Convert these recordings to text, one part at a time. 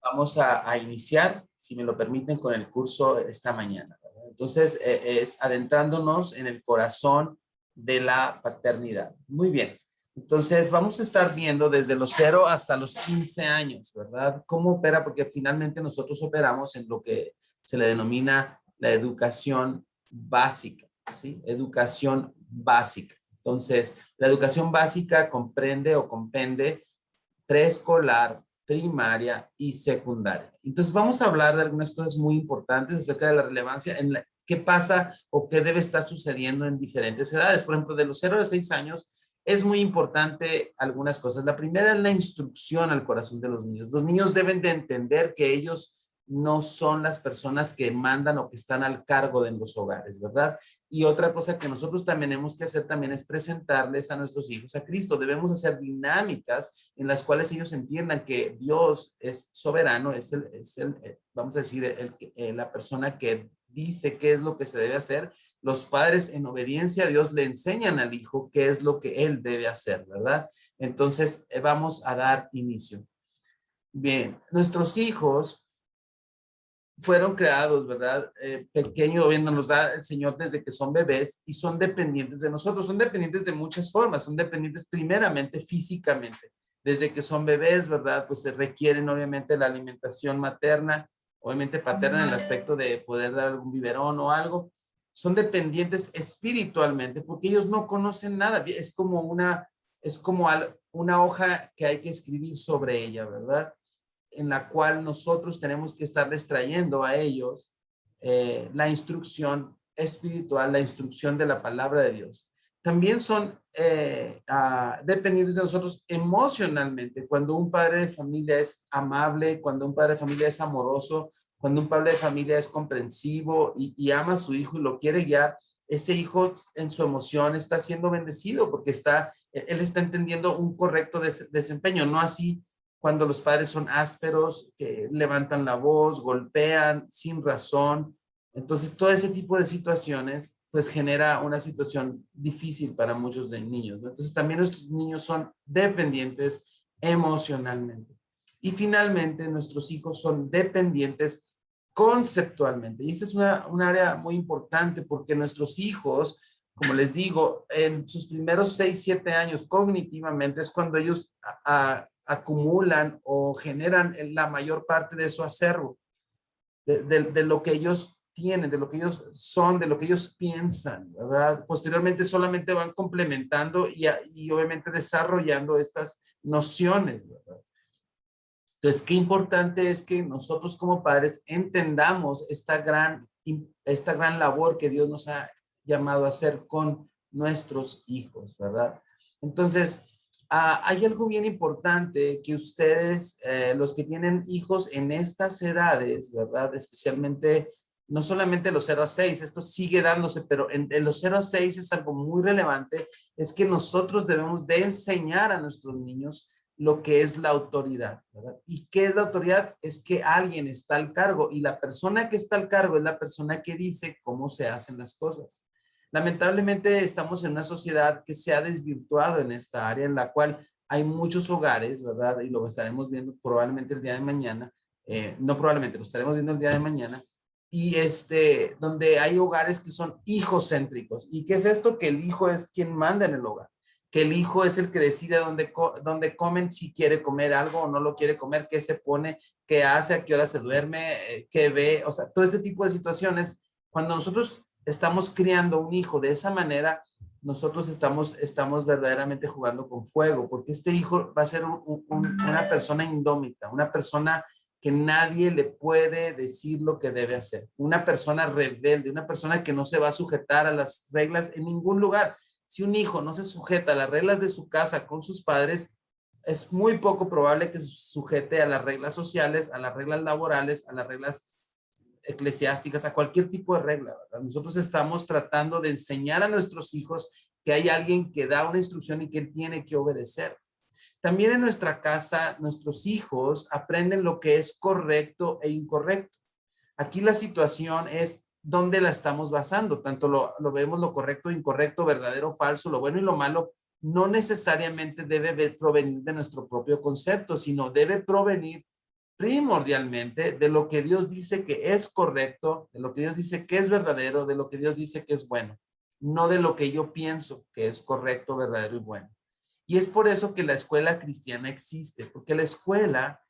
Vamos a iniciar, si me lo permiten, con el curso esta mañana, ¿verdad? Entonces, es adentrándonos en el corazón de la paternidad. Muy bien. Entonces, vamos a estar viendo desde los 0 hasta los 15 años, ¿verdad? ¿Cómo opera? Porque finalmente nosotros operamos en lo que se le denomina la educación básica, ¿sí? Educación básica. Entonces, la educación básica comprende o compende preescolar, primaria y secundaria. Entonces vamos a hablar de algunas cosas muy importantes acerca de la relevancia en qué pasa o qué debe estar sucediendo en diferentes edades. Por ejemplo, de los 0 a 6 años es muy importante algunas cosas. La primera es la instrucción al corazón de los niños. Los niños deben de entender que ellos no son las personas que mandan o que están al cargo de los hogares, ¿verdad? Y otra cosa que nosotros también tenemos que hacer también es presentarles a nuestros hijos a Cristo. Debemos hacer dinámicas en las cuales ellos entiendan que Dios es soberano, vamos a decir, la persona que dice qué es lo que se debe hacer. Los padres en obediencia a Dios le enseñan al hijo qué es lo que él debe hacer, ¿verdad? Entonces, vamos a dar inicio. Bien, nuestros hijos fueron creados, ¿verdad? Pequeño, bien, nos da el Señor desde que son bebés y son dependientes de nosotros. Son dependientes de muchas formas. Son dependientes primeramente físicamente. Desde que son bebés, ¿verdad? Pues se requieren obviamente la alimentación materna, obviamente paterna en el aspecto de poder dar algún biberón o algo. Son dependientes espiritualmente porque ellos no conocen nada. Es como una hoja que hay que escribir sobre ella, ¿verdad? En la cual nosotros tenemos que estarles trayendo a ellos la instrucción espiritual, la instrucción de la palabra de Dios. También son dependientes de nosotros emocionalmente. Cuando un padre de familia es amable, cuando un padre de familia es amoroso, cuando un padre de familia es comprensivo y ama a su hijo y lo quiere guiar, ese hijo en su emoción está siendo bendecido porque él está entendiendo un correcto desempeño, no así cuando los padres son ásperos, que levantan la voz, golpean sin razón. Entonces, todo ese tipo de situaciones, pues genera una situación difícil para muchos de niños, ¿no? Entonces, también nuestros niños son dependientes emocionalmente. Y finalmente, nuestros hijos son dependientes conceptualmente. Y esa es un área muy importante porque nuestros hijos, como les digo, en sus primeros 6, 7 años cognitivamente es cuando ellos acumulan o generan la mayor parte de su acervo, de lo que ellos tienen, de lo que ellos son, de lo que ellos piensan, ¿verdad? Posteriormente solamente van complementando y obviamente desarrollando estas nociones, ¿verdad? Entonces, qué importante es que nosotros como padres entendamos esta gran labor que Dios nos ha llamado a hacer con nuestros hijos, ¿verdad? Entonces, hay algo bien importante que ustedes, los que tienen hijos en estas edades, ¿verdad? Especialmente, no solamente los 0 a 6, esto sigue dándose, pero en los 0 a 6 es algo muy relevante, es que nosotros debemos de enseñar a nuestros niños lo que es la autoridad, ¿verdad? ¿Y qué es la autoridad? Es que alguien está al cargo y la persona que está al cargo es la persona que dice cómo se hacen las cosas. Lamentablemente estamos en una sociedad que se ha desvirtuado en esta área en la cual hay muchos hogares, ¿verdad? Y lo estaremos viendo probablemente el día de mañana, no probablemente, lo estaremos viendo el día de mañana, y donde hay hogares que son hijocéntricos. ¿Y qué es esto? Que el hijo es quien manda en el hogar, que el hijo es el que decide dónde comen, si quiere comer algo o no lo quiere comer, qué se pone, qué hace, a qué hora se duerme, qué ve, o sea, todo este tipo de situaciones. Cuando nosotros estamos criando un hijo de esa manera, nosotros estamos verdaderamente jugando con fuego, porque este hijo va a ser una persona indómita, una persona que nadie le puede decir lo que debe hacer, una persona rebelde, una persona que no se va a sujetar a las reglas en ningún lugar. Si un hijo no se sujeta a las reglas de su casa con sus padres, es muy poco probable que se sujete a las reglas sociales, a las reglas laborales, a las reglas eclesiásticas, a cualquier tipo de regla, ¿verdad? Nosotros estamos tratando de enseñar a nuestros hijos que hay alguien que da una instrucción y que él tiene que obedecer. También en nuestra casa, nuestros hijos aprenden lo que es correcto e incorrecto. Aquí la situación es dónde la estamos basando. Tanto lo vemos lo correcto, incorrecto, verdadero, falso, lo bueno y lo malo, no necesariamente debe provenir de nuestro propio concepto, sino debe provenir primordialmente de lo que Dios dice que es correcto, de lo que Dios dice que es verdadero, de lo que Dios dice que es bueno, no de lo que yo pienso que es correcto, verdadero y bueno. Y es por eso que la escuela cristiana existe, porque la escuela,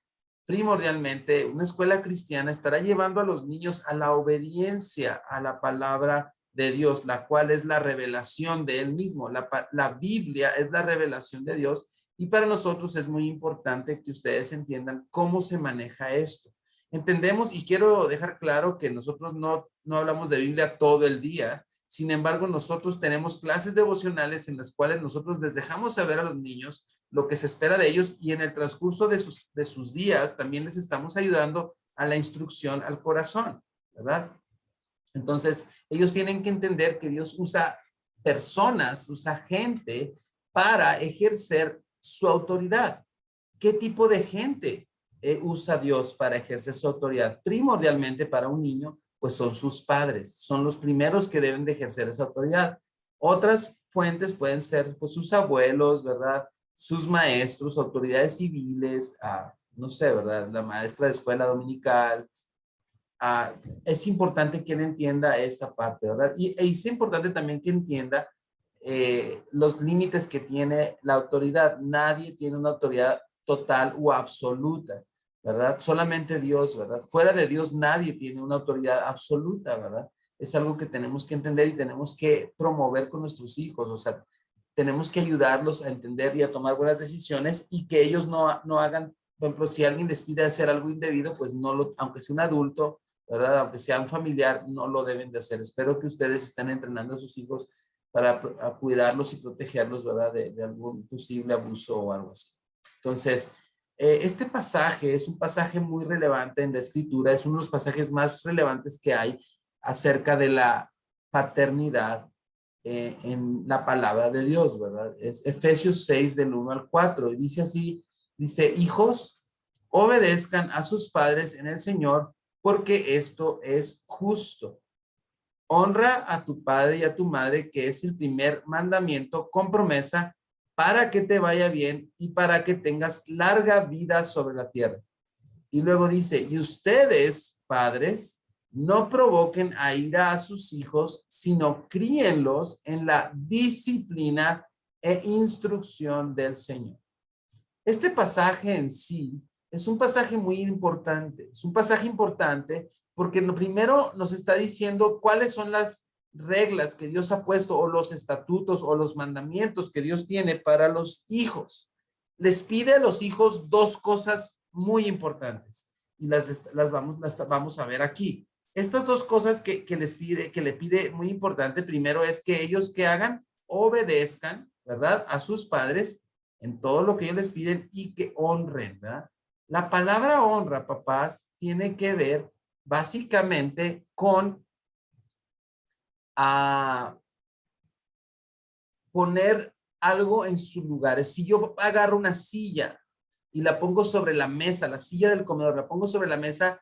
primordialmente, una escuela cristiana estará llevando a los niños a la obediencia a la palabra de Dios, la cual es la revelación de Él mismo. La Biblia es la revelación de Dios y para nosotros es muy importante que ustedes entiendan cómo se maneja esto. Entendemos y quiero dejar claro que nosotros no hablamos de Biblia todo el día. Sin embargo, nosotros tenemos clases devocionales en las cuales nosotros les dejamos saber a los niños lo que se espera de ellos y en el transcurso de sus días también les estamos ayudando a la instrucción al corazón, ¿verdad? Entonces, ellos tienen que entender que Dios usa personas, usa gente para ejercer su autoridad. ¿Qué tipo de gente usa Dios para ejercer su autoridad? Primordialmente para un niño, pues son sus padres, son los primeros que deben de ejercer esa autoridad. Otras fuentes pueden ser pues sus abuelos, ¿verdad? Sus maestros, autoridades civiles, no sé, ¿verdad? La maestra de escuela dominical. Es importante que él entienda esta parte, ¿verdad? Y es importante también que entienda los límites que tiene la autoridad. Nadie tiene una autoridad total o absoluta, ¿verdad? Solamente Dios, ¿verdad? Fuera de Dios nadie tiene una autoridad absoluta, ¿verdad? Es algo que tenemos que entender y tenemos que promover con nuestros hijos, o sea, tenemos que ayudarlos a entender y a tomar buenas decisiones y que ellos no hagan, por ejemplo, si alguien les pide hacer algo indebido, pues no lo, aunque sea un adulto, ¿verdad? Aunque sea un familiar, no lo deben de hacer. Espero que ustedes estén entrenando a sus hijos para cuidarlos y protegerlos, ¿verdad? De algún posible abuso o algo así. Entonces, este pasaje es un pasaje muy relevante en la Escritura, es uno de los pasajes más relevantes que hay acerca de la paternidad en la palabra de Dios, ¿verdad? Es Efesios 6 del 1 al 4 y dice así, dice, hijos, obedezcan a sus padres en el Señor porque esto es justo. Honra a tu padre y a tu madre, que es el primer mandamiento con promesa para que te vaya bien y para que tengas larga vida sobre la tierra. Y luego dice, y ustedes, padres, no provoquen a ira a sus hijos, sino críenlos en la disciplina e instrucción del Señor. Este pasaje en sí es un pasaje muy importante. Es un pasaje importante porque lo primero nos está diciendo cuáles son las reglas que Dios ha puesto o los estatutos o los mandamientos que Dios tiene para los hijos. Les pide a los hijos dos cosas muy importantes y las vamos a ver aquí. Estas dos cosas que le pide muy importante, primero es que ellos que hagan, obedezcan, ¿verdad? A sus padres en todo lo que ellos les piden y que honren, ¿verdad? La palabra honra, papás, tiene que ver básicamente con poner algo en su lugar. Si yo agarro una silla y la pongo sobre la mesa, la silla del comedor, la pongo sobre la mesa,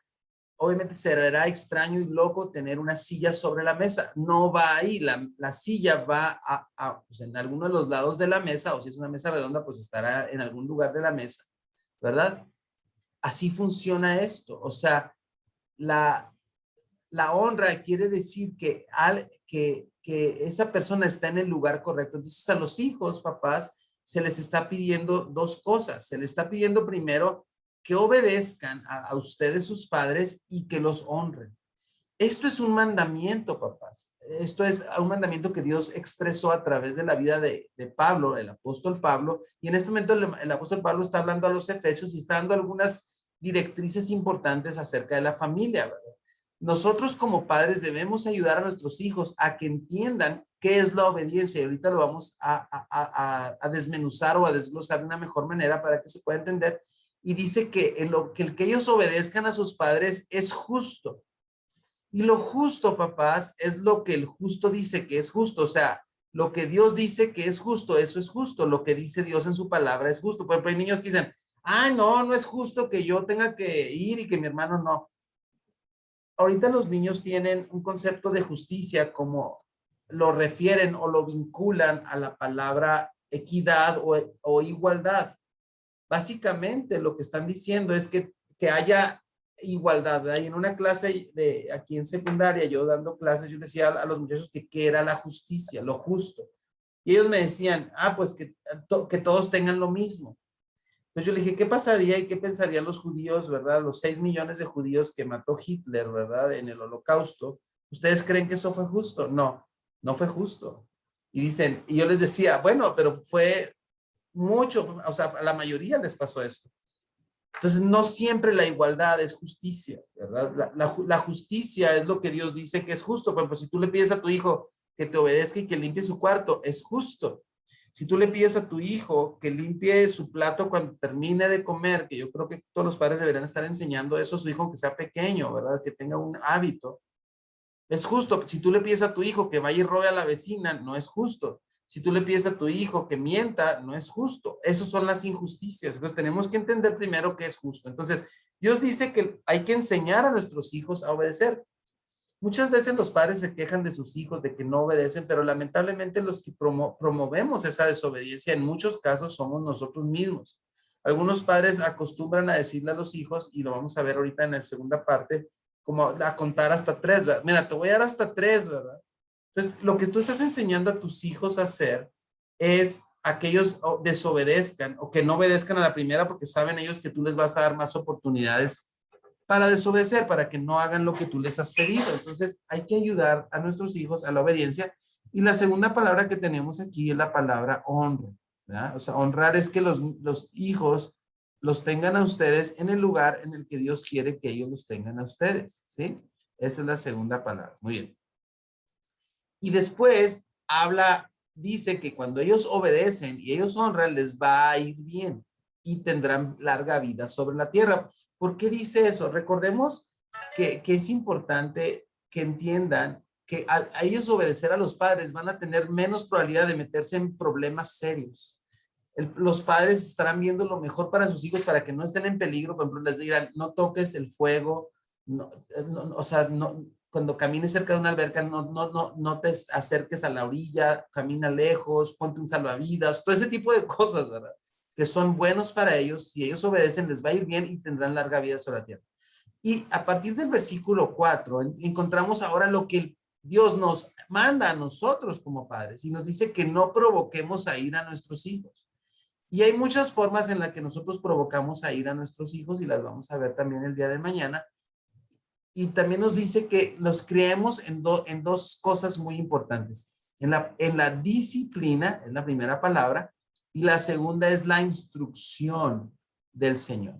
obviamente será extraño y loco tener una silla sobre la mesa. No va ahí, la silla va pues en alguno de los lados de la mesa, o si es una mesa redonda, pues estará en algún lugar de la mesa, ¿verdad? Así funciona esto. O sea, la honra quiere decir que esa persona está en el lugar correcto. Entonces a los hijos, papás, se les está pidiendo dos cosas. Se les está pidiendo primero que obedezcan a ustedes, sus padres, y que los honren. Esto es un mandamiento, papás. Esto es un mandamiento que Dios expresó a través de la vida de Pablo, el apóstol Pablo. Y en este momento el apóstol Pablo está hablando a los efesios y está dando algunas directrices importantes acerca de la familia, ¿verdad? Nosotros como padres debemos ayudar a nuestros hijos a que entiendan qué es la obediencia. Y ahorita lo vamos a desmenuzar o a desglosar de una mejor manera para que se pueda entender. Y dice que el que ellos obedezcan a sus padres es justo. Y lo justo, papás, es lo que el justo dice que es justo. O sea, lo que Dios dice que es justo, eso es justo. Lo que dice Dios en su palabra es justo. Por ejemplo, hay niños que dicen, no es justo que yo tenga que ir y que mi hermano no. Ahorita los niños tienen un concepto de justicia como lo refieren o lo vinculan a la palabra equidad o igualdad. Básicamente lo que están diciendo es que que haya igualdad, ¿verdad? Y en una clase de aquí en secundaria, yo dando clases, yo decía a los muchachos que qué era la justicia, lo justo. Y ellos me decían, pues que todos tengan lo mismo. Entonces yo le dije, ¿qué pasaría y qué pensarían los judíos, verdad? Los 6 millones de judíos que mató Hitler, ¿verdad? En el Holocausto. ¿Ustedes creen que eso fue justo? No, no fue justo. Y dicen, y yo les decía, bueno, pero fue mucho, o sea, a la mayoría les pasó esto. Entonces, no siempre la igualdad es justicia, ¿verdad? La justicia es lo que Dios dice que es justo. Por ejemplo, si tú le pides a tu hijo que te obedezca y que limpie su cuarto, es justo. Si tú le pides a tu hijo que limpie su plato cuando termine de comer, que yo creo que todos los padres deberían estar enseñando eso a su hijo, aunque sea pequeño, ¿verdad? Que tenga un hábito. Es justo. Si tú le pides a tu hijo que vaya y robe a la vecina, no es justo. Si tú le pides a tu hijo que mienta, no es justo. Esas son las injusticias. Entonces tenemos que entender primero qué es justo. Entonces, Dios dice que hay que enseñar a nuestros hijos a obedecer. Muchas veces los padres se quejan de sus hijos de que no obedecen, pero lamentablemente los que promovemos esa desobediencia en muchos casos somos nosotros mismos. Algunos padres acostumbran a decirle a los hijos, y lo vamos a ver ahorita en la segunda parte, como a contar hasta 3, ¿verdad? Mira, te voy a dar hasta 3, ¿verdad? Entonces, lo que tú estás enseñando a tus hijos a hacer es a que ellos desobedezcan o que no obedezcan a la primera porque saben ellos que tú les vas a dar más oportunidades para desobedecer, para que no hagan lo que tú les has pedido. Entonces, hay que ayudar a nuestros hijos a la obediencia. Y la segunda palabra que tenemos aquí es la palabra honra, ¿verdad? O sea, honrar es que los hijos los tengan a ustedes en el lugar en el que Dios quiere que ellos los tengan a ustedes, ¿sí? Esa es la segunda palabra. Muy bien. Y después dice que cuando ellos obedecen y ellos honran, les va a ir bien y tendrán larga vida sobre la tierra. ¿Por qué dice eso? Recordemos que es importante que entiendan que a ellos obedecer a los padres van a tener menos probabilidad de meterse en problemas serios. Los padres estarán viendo lo mejor para sus hijos para que no estén en peligro. Por ejemplo, les dirán, no toques el fuego, o sea, cuando camines cerca de una alberca, no te acerques a la orilla, camina lejos, ponte un salvavidas, todo ese tipo de cosas, ¿verdad? Que son buenos para ellos. Si ellos obedecen, les va a ir bien y tendrán larga vida sobre la tierra. Y a partir del versículo 4, encontramos ahora lo que Dios nos manda a nosotros como padres y nos dice que no provoquemos a ir a nuestros hijos. Y hay muchas formas en las que nosotros provocamos a ir a nuestros hijos y las vamos a ver también el día de mañana. Y también nos dice que los creemos en dos cosas muy importantes. En la disciplina, es la primera palabra, y la segunda es la instrucción del Señor.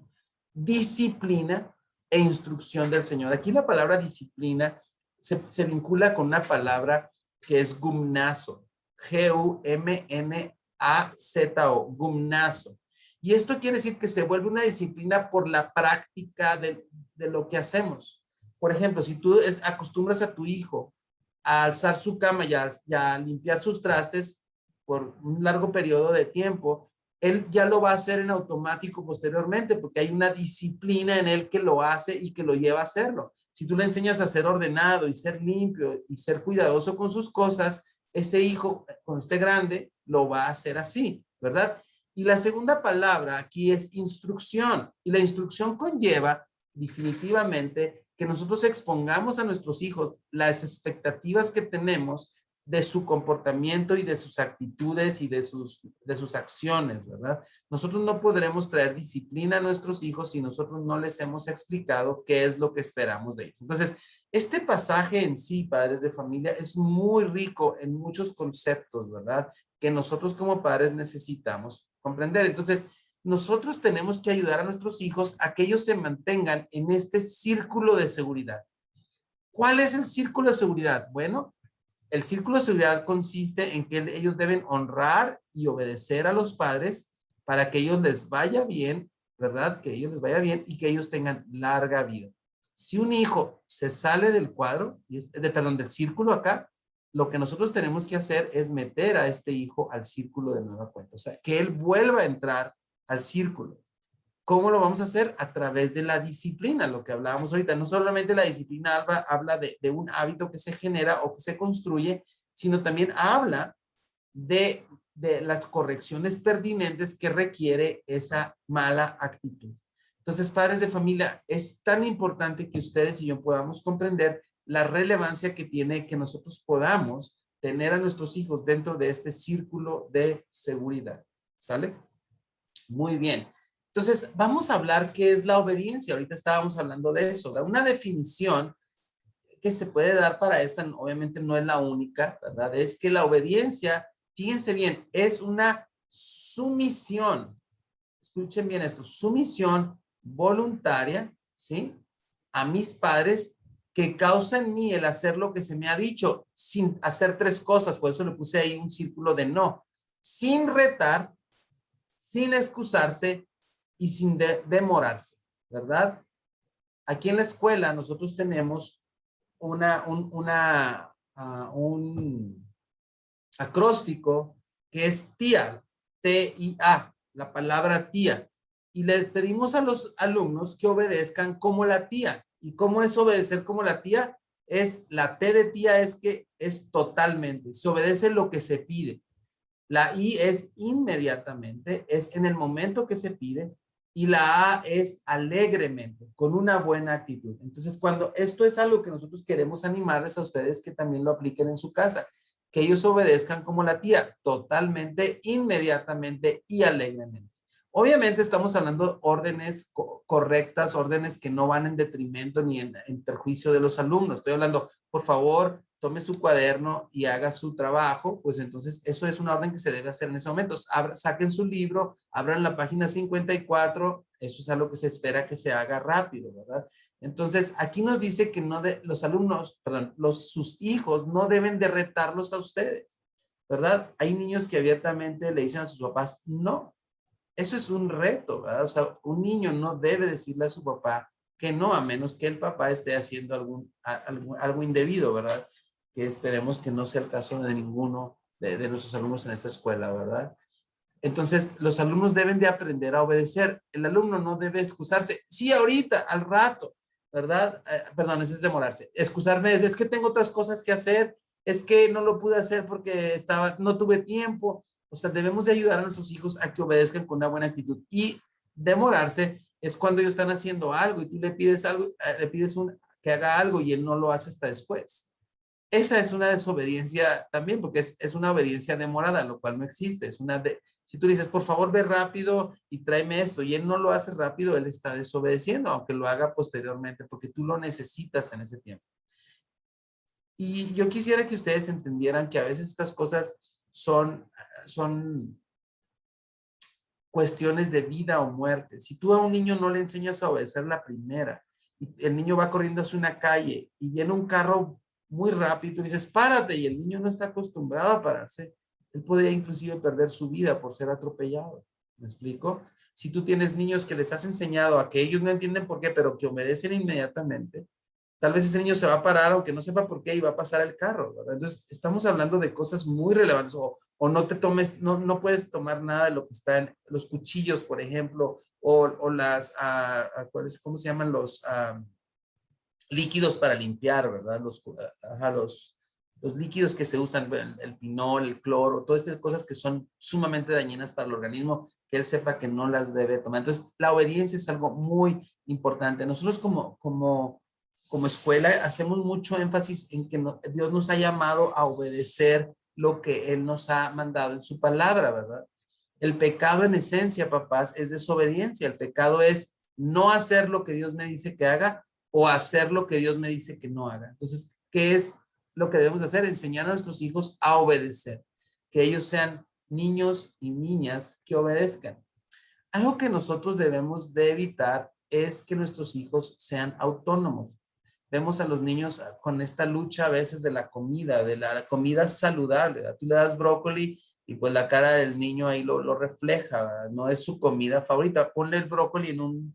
Disciplina e instrucción del Señor. Aquí la palabra disciplina se vincula con una palabra que es gumnazo. G-U-M-N-A-Z-O, gumnazo. Y esto quiere decir que se vuelve una disciplina por la práctica de lo que hacemos. Por ejemplo, si tú acostumbras a tu hijo a alzar su cama y a limpiar sus trastes por un largo periodo de tiempo, él ya lo va a hacer en automático posteriormente porque hay una disciplina en él que lo hace y que lo lleva a hacerlo. Si tú le enseñas a ser ordenado y ser limpio y ser cuidadoso con sus cosas, ese hijo, cuando esté grande, lo va a hacer así, ¿verdad? Y la segunda palabra aquí es instrucción. Y la instrucción conlleva definitivamente que nosotros expongamos a nuestros hijos las expectativas que tenemos de su comportamiento y de sus actitudes y de sus acciones, ¿verdad? Nosotros no podremos traer disciplina a nuestros hijos si nosotros no les hemos explicado qué es lo que esperamos de ellos. Entonces, este pasaje en sí, padres de familia, es muy rico en muchos conceptos, ¿verdad? Que nosotros como padres necesitamos comprender. Entonces, nosotros tenemos que ayudar a nuestros hijos a que ellos se mantengan en este círculo de seguridad. ¿Cuál es el círculo de seguridad? Bueno, el círculo de seguridad consiste en que ellos deben honrar y obedecer a los padres para que ellos les vaya bien, ¿verdad? Que ellos les vaya bien y que ellos tengan larga vida. Si un hijo se sale del cuadro, del círculo acá, lo que nosotros tenemos que hacer es meter a este hijo al círculo de nueva cuenta. O sea, que él vuelva a entrar al círculo. ¿Cómo lo vamos a hacer? A través de la disciplina, lo que hablábamos ahorita. No solamente la disciplina habla de un hábito que se genera o que se construye, sino también habla de las correcciones pertinentes que requiere esa mala actitud. Entonces, padres de familia, es tan importante que ustedes y yo podamos comprender la relevancia que tiene que nosotros podamos tener a nuestros hijos dentro de este círculo de seguridad. ¿Sale? Muy bien. Entonces, vamos a hablar qué es la obediencia. Ahorita estábamos hablando de eso. Una definición que se puede dar para esta, obviamente no es la única, ¿verdad? Es que la obediencia, fíjense bien, es una sumisión. Escuchen bien esto, sumisión voluntaria, ¿sí? A mis padres que causa en mí el hacer lo que se me ha dicho, sin hacer tres cosas, por eso le puse ahí un círculo de no, sin retar, sin excusarse y sin demorarse, ¿verdad? Aquí en la escuela nosotros tenemos un acróstico que es TIA, T-I-A, la palabra tía. Y les pedimos a los alumnos que obedezcan como la tía. ¿Y cómo es obedecer como la tía? Es la T de tía es que es totalmente, se obedece lo que se pide. La I es inmediatamente, es en el momento que se pide, y la A es alegremente, con una buena actitud. Entonces, cuando esto es algo que nosotros queremos animarles a ustedes que también lo apliquen en su casa, que ellos obedezcan como la tía, totalmente, inmediatamente y alegremente. Obviamente estamos hablando de órdenes correctas, órdenes que no van en detrimento ni en perjuicio de los alumnos. Estoy hablando, por favor, tome su cuaderno y haga su trabajo, pues entonces eso es una orden que se debe hacer en ese momento. Saquen su libro, abran la página 54, eso es algo que se espera que se haga rápido, ¿verdad? Entonces, aquí nos dice que los alumnos, perdón, sus hijos no deben de retarlos a ustedes, ¿verdad? Hay niños que abiertamente le dicen a sus papás, no, eso es un reto, ¿verdad? O sea, un niño no debe decirle a su papá que no, a menos que el papá esté haciendo algo indebido, ¿verdad? Que esperemos que no sea el caso de ninguno de nuestros alumnos en esta escuela, ¿verdad? Entonces, los alumnos deben de aprender a obedecer. El alumno no debe excusarse. Sí, ahorita, al rato, ¿verdad? Perdón, ese es demorarse. Excusarme es que tengo otras cosas que hacer, es que no lo pude hacer porque no tuve tiempo. O sea, debemos de ayudar a nuestros hijos a que obedezcan con una buena actitud. Y demorarse es cuando ellos están haciendo algo y tú le pides algo, que haga algo y él no lo hace hasta después. Esa es una desobediencia también, porque es una obediencia demorada, lo cual no existe. Si tú dices, por favor, ve rápido y tráeme esto, y él no lo hace rápido, él está desobedeciendo, aunque lo haga posteriormente, porque tú lo necesitas en ese tiempo. Y yo quisiera que ustedes entendieran que a veces estas cosas son cuestiones de vida o muerte. Si tú a un niño no le enseñas a obedecer la primera, y el niño va corriendo hacia una calle y viene un carro muy rápido, y tú dices, párate, y el niño no está acostumbrado a pararse, él podría inclusive perder su vida por ser atropellado. ¿Me explico? Si tú tienes niños que les has enseñado a que ellos no entienden por qué, pero que obedecen inmediatamente, tal vez ese niño se va a parar aunque no sepa por qué y va a pasar el carro, ¿verdad? Entonces, estamos hablando de cosas muy relevantes o no te tomes, no puedes tomar nada de lo que está en los cuchillos, por ejemplo, o ¿cómo se llaman los líquidos para limpiar, ¿verdad? Los líquidos que se usan, el pinol, el cloro, todas estas cosas que son sumamente dañinas para el organismo, que él sepa que no las debe tomar. Entonces, la obediencia es algo muy importante. Nosotros como escuela hacemos mucho énfasis en que Dios nos ha llamado a obedecer lo que Él nos ha mandado en su palabra, ¿verdad? El pecado en esencia, papás, es desobediencia. El pecado es no hacer lo que Dios me dice que haga o hacer lo que Dios me dice que no haga. Entonces, ¿qué es lo que debemos hacer? Enseñar a nuestros hijos a obedecer, que ellos sean niños y niñas que obedezcan. Algo que nosotros debemos de evitar es que nuestros hijos sean autónomos. Vemos a los niños con esta lucha a veces de la comida saludable, ¿verdad? Tú le das brócoli y pues la cara del niño ahí lo refleja, ¿verdad? No es su comida favorita. Ponle el brócoli en un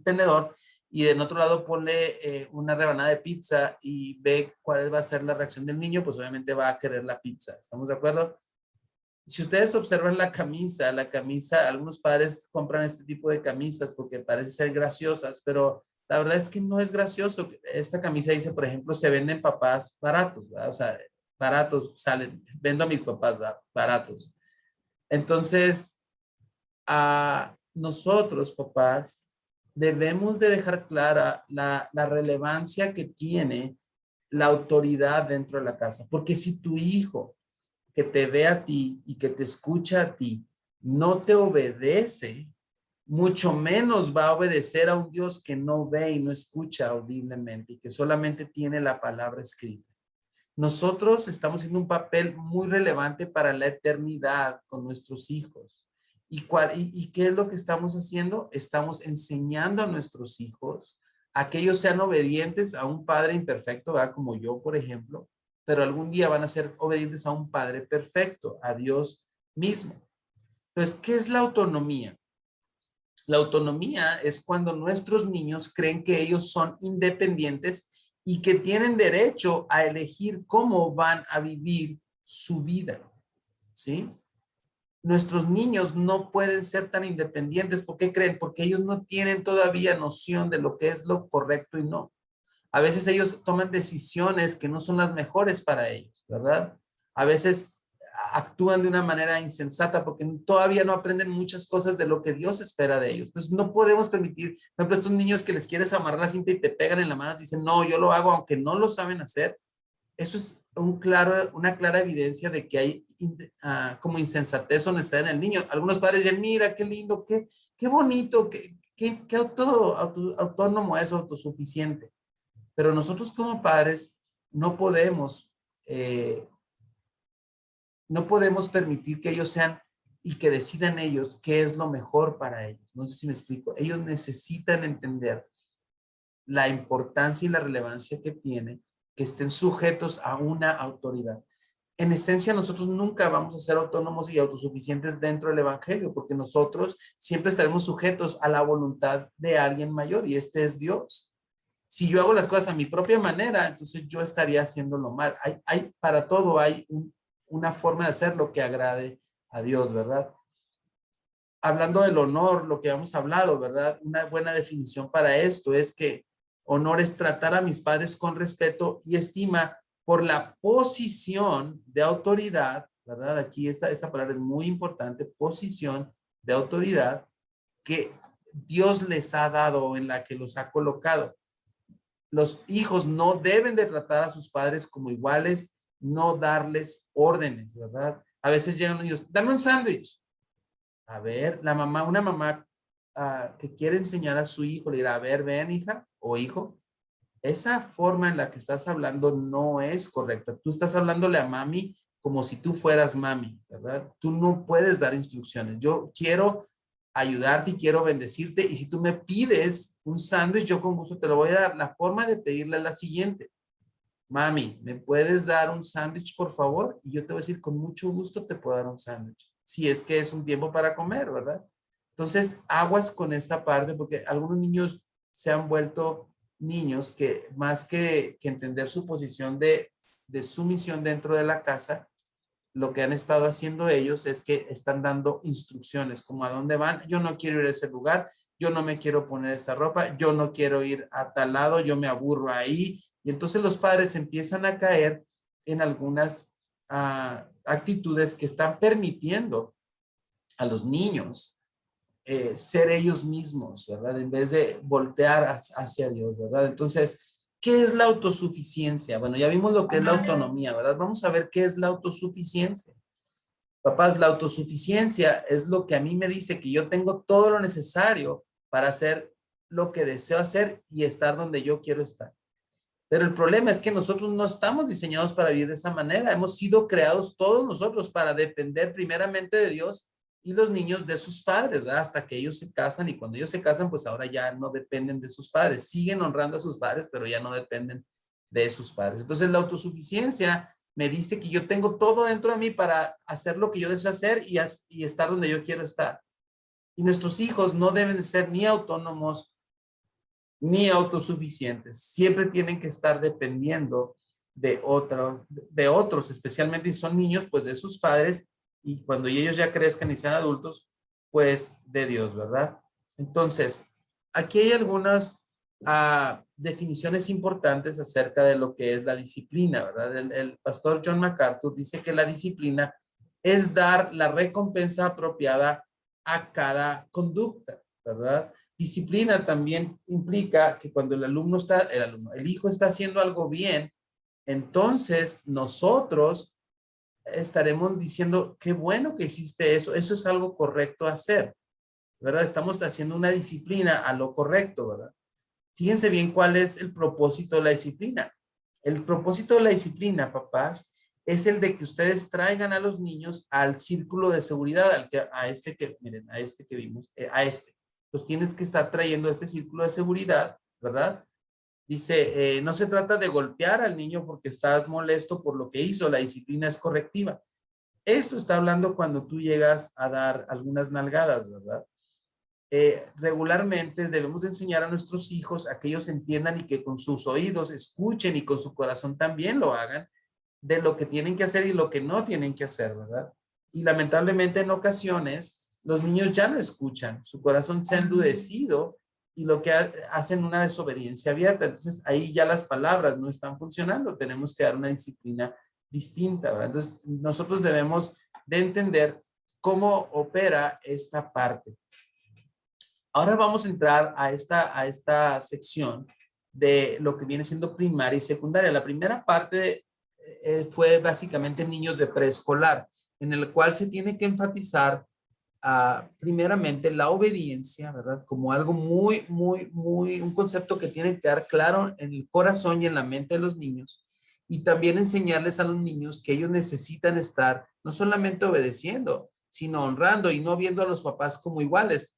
tenedor y en otro lado ponle una rebanada de pizza y ve cuál va a ser la reacción del niño, pues obviamente va a querer la pizza. ¿Estamos de acuerdo? Si ustedes observan la camisa, algunos padres compran este tipo de camisas porque parecen ser graciosas, pero la verdad es que no es gracioso. Esta camisa dice, por ejemplo, se venden papás baratos, ¿verdad? O sea, baratos salen, vendo a mis papás, ¿verdad? Baratos. Entonces, nosotros, papás, debemos de dejar clara la relevancia que tiene la autoridad dentro de la casa. Porque si tu hijo que te ve a ti y que te escucha a ti no te obedece, mucho menos va a obedecer a un Dios que no ve y no escucha audiblemente y que solamente tiene la palabra escrita. Nosotros estamos haciendo un papel muy relevante para la eternidad con nuestros hijos. ¿Y qué es lo que estamos haciendo? Estamos enseñando a nuestros hijos a que ellos sean obedientes a un padre imperfecto, ¿verdad? Como yo, por ejemplo, pero algún día van a ser obedientes a un padre perfecto, a Dios mismo. Entonces, ¿qué es la autonomía? La autonomía es cuando nuestros niños creen que ellos son independientes y que tienen derecho a elegir cómo van a vivir su vida, ¿sí? Nuestros niños no pueden ser tan independientes. ¿Por qué creen? Porque ellos no tienen todavía noción de lo que es lo correcto y no. A veces ellos toman decisiones que no son las mejores para ellos, ¿verdad? A veces actúan de una manera insensata porque todavía no aprenden muchas cosas de lo que Dios espera de ellos. Entonces no podemos permitir, por ejemplo, estos niños que les quieres amarrar la cinta y te pegan en la mano y dicen, no, yo lo hago aunque no lo saben hacer. Eso es una clara evidencia de que hay como insensatez o honestidad en el niño. Algunos padres dicen, mira, qué lindo, qué bonito, qué autónomo es, autosuficiente. Pero nosotros como padres no podemos, eh, no podemos permitir que ellos sean y que decidan ellos qué es lo mejor para ellos. No sé si me explico. Ellos necesitan entender la importancia y la relevancia que tiene que estén sujetos a una autoridad. En esencia, nosotros nunca vamos a ser autónomos y autosuficientes dentro del evangelio, porque nosotros siempre estaremos sujetos a la voluntad de alguien mayor y este es Dios. Si yo hago las cosas a mi propia manera, entonces yo estaría haciéndolo mal. Para todo hay una forma de hacerlo que agrade a Dios, ¿verdad? Hablando del honor, lo que hemos hablado, ¿verdad? Una buena definición para esto es que honor es tratar a mis padres con respeto y estima por la posición de autoridad, ¿verdad? Aquí esta palabra es muy importante, posición de autoridad que Dios les ha dado, en la que los ha colocado. Los hijos no deben de tratar a sus padres como iguales, no darles órdenes, ¿verdad? A veces llegan los niños, dame un sándwich. A ver, una mamá que quiere enseñar a su hijo, le dirá, a ver, ven hija o hijo, esa forma en la que estás hablando no es correcta. Tú estás hablándole a mami como si tú fueras mami, ¿verdad? Tú no puedes dar instrucciones. Yo quiero ayudarte y quiero bendecirte. Y si tú me pides un sándwich, yo con gusto te lo voy a dar. La forma de pedirle es la siguiente. Mami, ¿me puedes dar un sándwich, por favor? Y yo te voy a decir, con mucho gusto te puedo dar un sándwich. Si es que es un tiempo para comer, ¿verdad? Entonces, aguas con esta parte, porque algunos niños se han vuelto niños que más que entender su posición de sumisión dentro de la casa, lo que han estado haciendo ellos es que están dando instrucciones, como a dónde van. Yo no quiero ir a ese lugar, yo no me quiero poner esta ropa, yo no quiero ir a tal lado, yo me aburro ahí. Y entonces los padres empiezan a caer en algunas actitudes que están permitiendo a los niños ser ellos mismos, ¿verdad? En vez de voltear hacia Dios, ¿verdad? Entonces, ¿qué es la autosuficiencia? Bueno, ya vimos lo que es la autonomía, ¿verdad? Vamos a ver qué es la autosuficiencia. Papás, la autosuficiencia es lo que a mí me dice que yo tengo todo lo necesario para hacer lo que deseo hacer y estar donde yo quiero estar. Pero el problema es que nosotros no estamos diseñados para vivir de esa manera. Hemos sido creados todos nosotros para depender primeramente de Dios y los niños de sus padres, ¿verdad? Hasta que ellos se casan y cuando ellos se casan, pues ahora ya no dependen de sus padres. Siguen honrando a sus padres, pero ya no dependen de sus padres. Entonces la autosuficiencia me dice que yo tengo todo dentro de mí para hacer lo que yo deseo hacer y estar donde yo quiero estar. Y nuestros hijos no deben ser ni autónomos ni autosuficientes. Siempre tienen que estar dependiendo de otros, especialmente si son niños, pues de sus padres, y cuando ellos ya crezcan y sean adultos, pues de Dios, ¿verdad? Entonces, aquí hay algunas definiciones importantes acerca de lo que es la disciplina, ¿verdad? El pastor John MacArthur dice que la disciplina es dar la recompensa apropiada a cada conducta, ¿verdad? Disciplina también implica que cuando el hijo está haciendo algo bien, entonces nosotros estaremos diciendo, qué bueno que hiciste eso, eso es algo correcto hacer, ¿verdad? Estamos haciendo una disciplina a lo correcto, ¿verdad? Fíjense bien cuál es el propósito de la disciplina. El propósito de la disciplina, papás, es el de que ustedes traigan a los niños al círculo de seguridad, miren, a este que vimos, a este. Los tienes que estar trayendo a este círculo de seguridad, ¿verdad? Dice, no se trata de golpear al niño porque estás molesto por lo que hizo, la disciplina es correctiva. Esto está hablando cuando tú llegas a dar algunas nalgadas, ¿verdad? Regularmente debemos enseñar a nuestros hijos a que ellos entiendan y que con sus oídos escuchen y con su corazón también lo hagan de lo que tienen que hacer y lo que no tienen que hacer, ¿verdad? Y lamentablemente en ocasiones los niños ya no escuchan, su corazón se ha endurecido y lo que hacen una desobediencia abierta. Entonces ahí ya las palabras no están funcionando, tenemos que dar una disciplina distinta, ¿verdad? Entonces nosotros debemos de entender cómo opera esta parte. Ahora vamos a entrar a esta sección de lo que viene siendo primaria y secundaria. La primera parte fue básicamente niños de preescolar, en el cual se tiene que enfatizar primeramente la obediencia, ¿verdad? Como algo un concepto que tiene que quedar claro en el corazón y en la mente de los niños. Y también enseñarles a los niños que ellos necesitan estar no solamente obedeciendo, sino honrando y no viendo a los papás como iguales.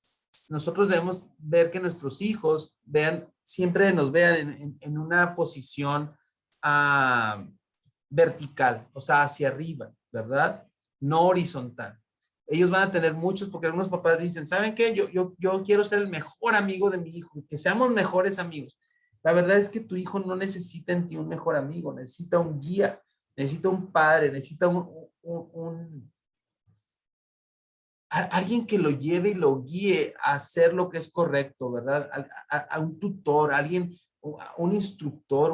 Nosotros debemos ver que nuestros hijos siempre nos vean en una posición vertical, o sea, hacia arriba, ¿verdad? No horizontal. Ellos van a tener muchos, porque algunos papás dicen, ¿saben qué? Yo quiero ser el mejor amigo de mi hijo, que seamos mejores amigos. La verdad es que tu hijo no necesita en ti un mejor amigo, necesita un guía, necesita un padre, necesita alguien que lo lleve y lo guíe a hacer lo que es correcto, ¿verdad? A un tutor, un instructor,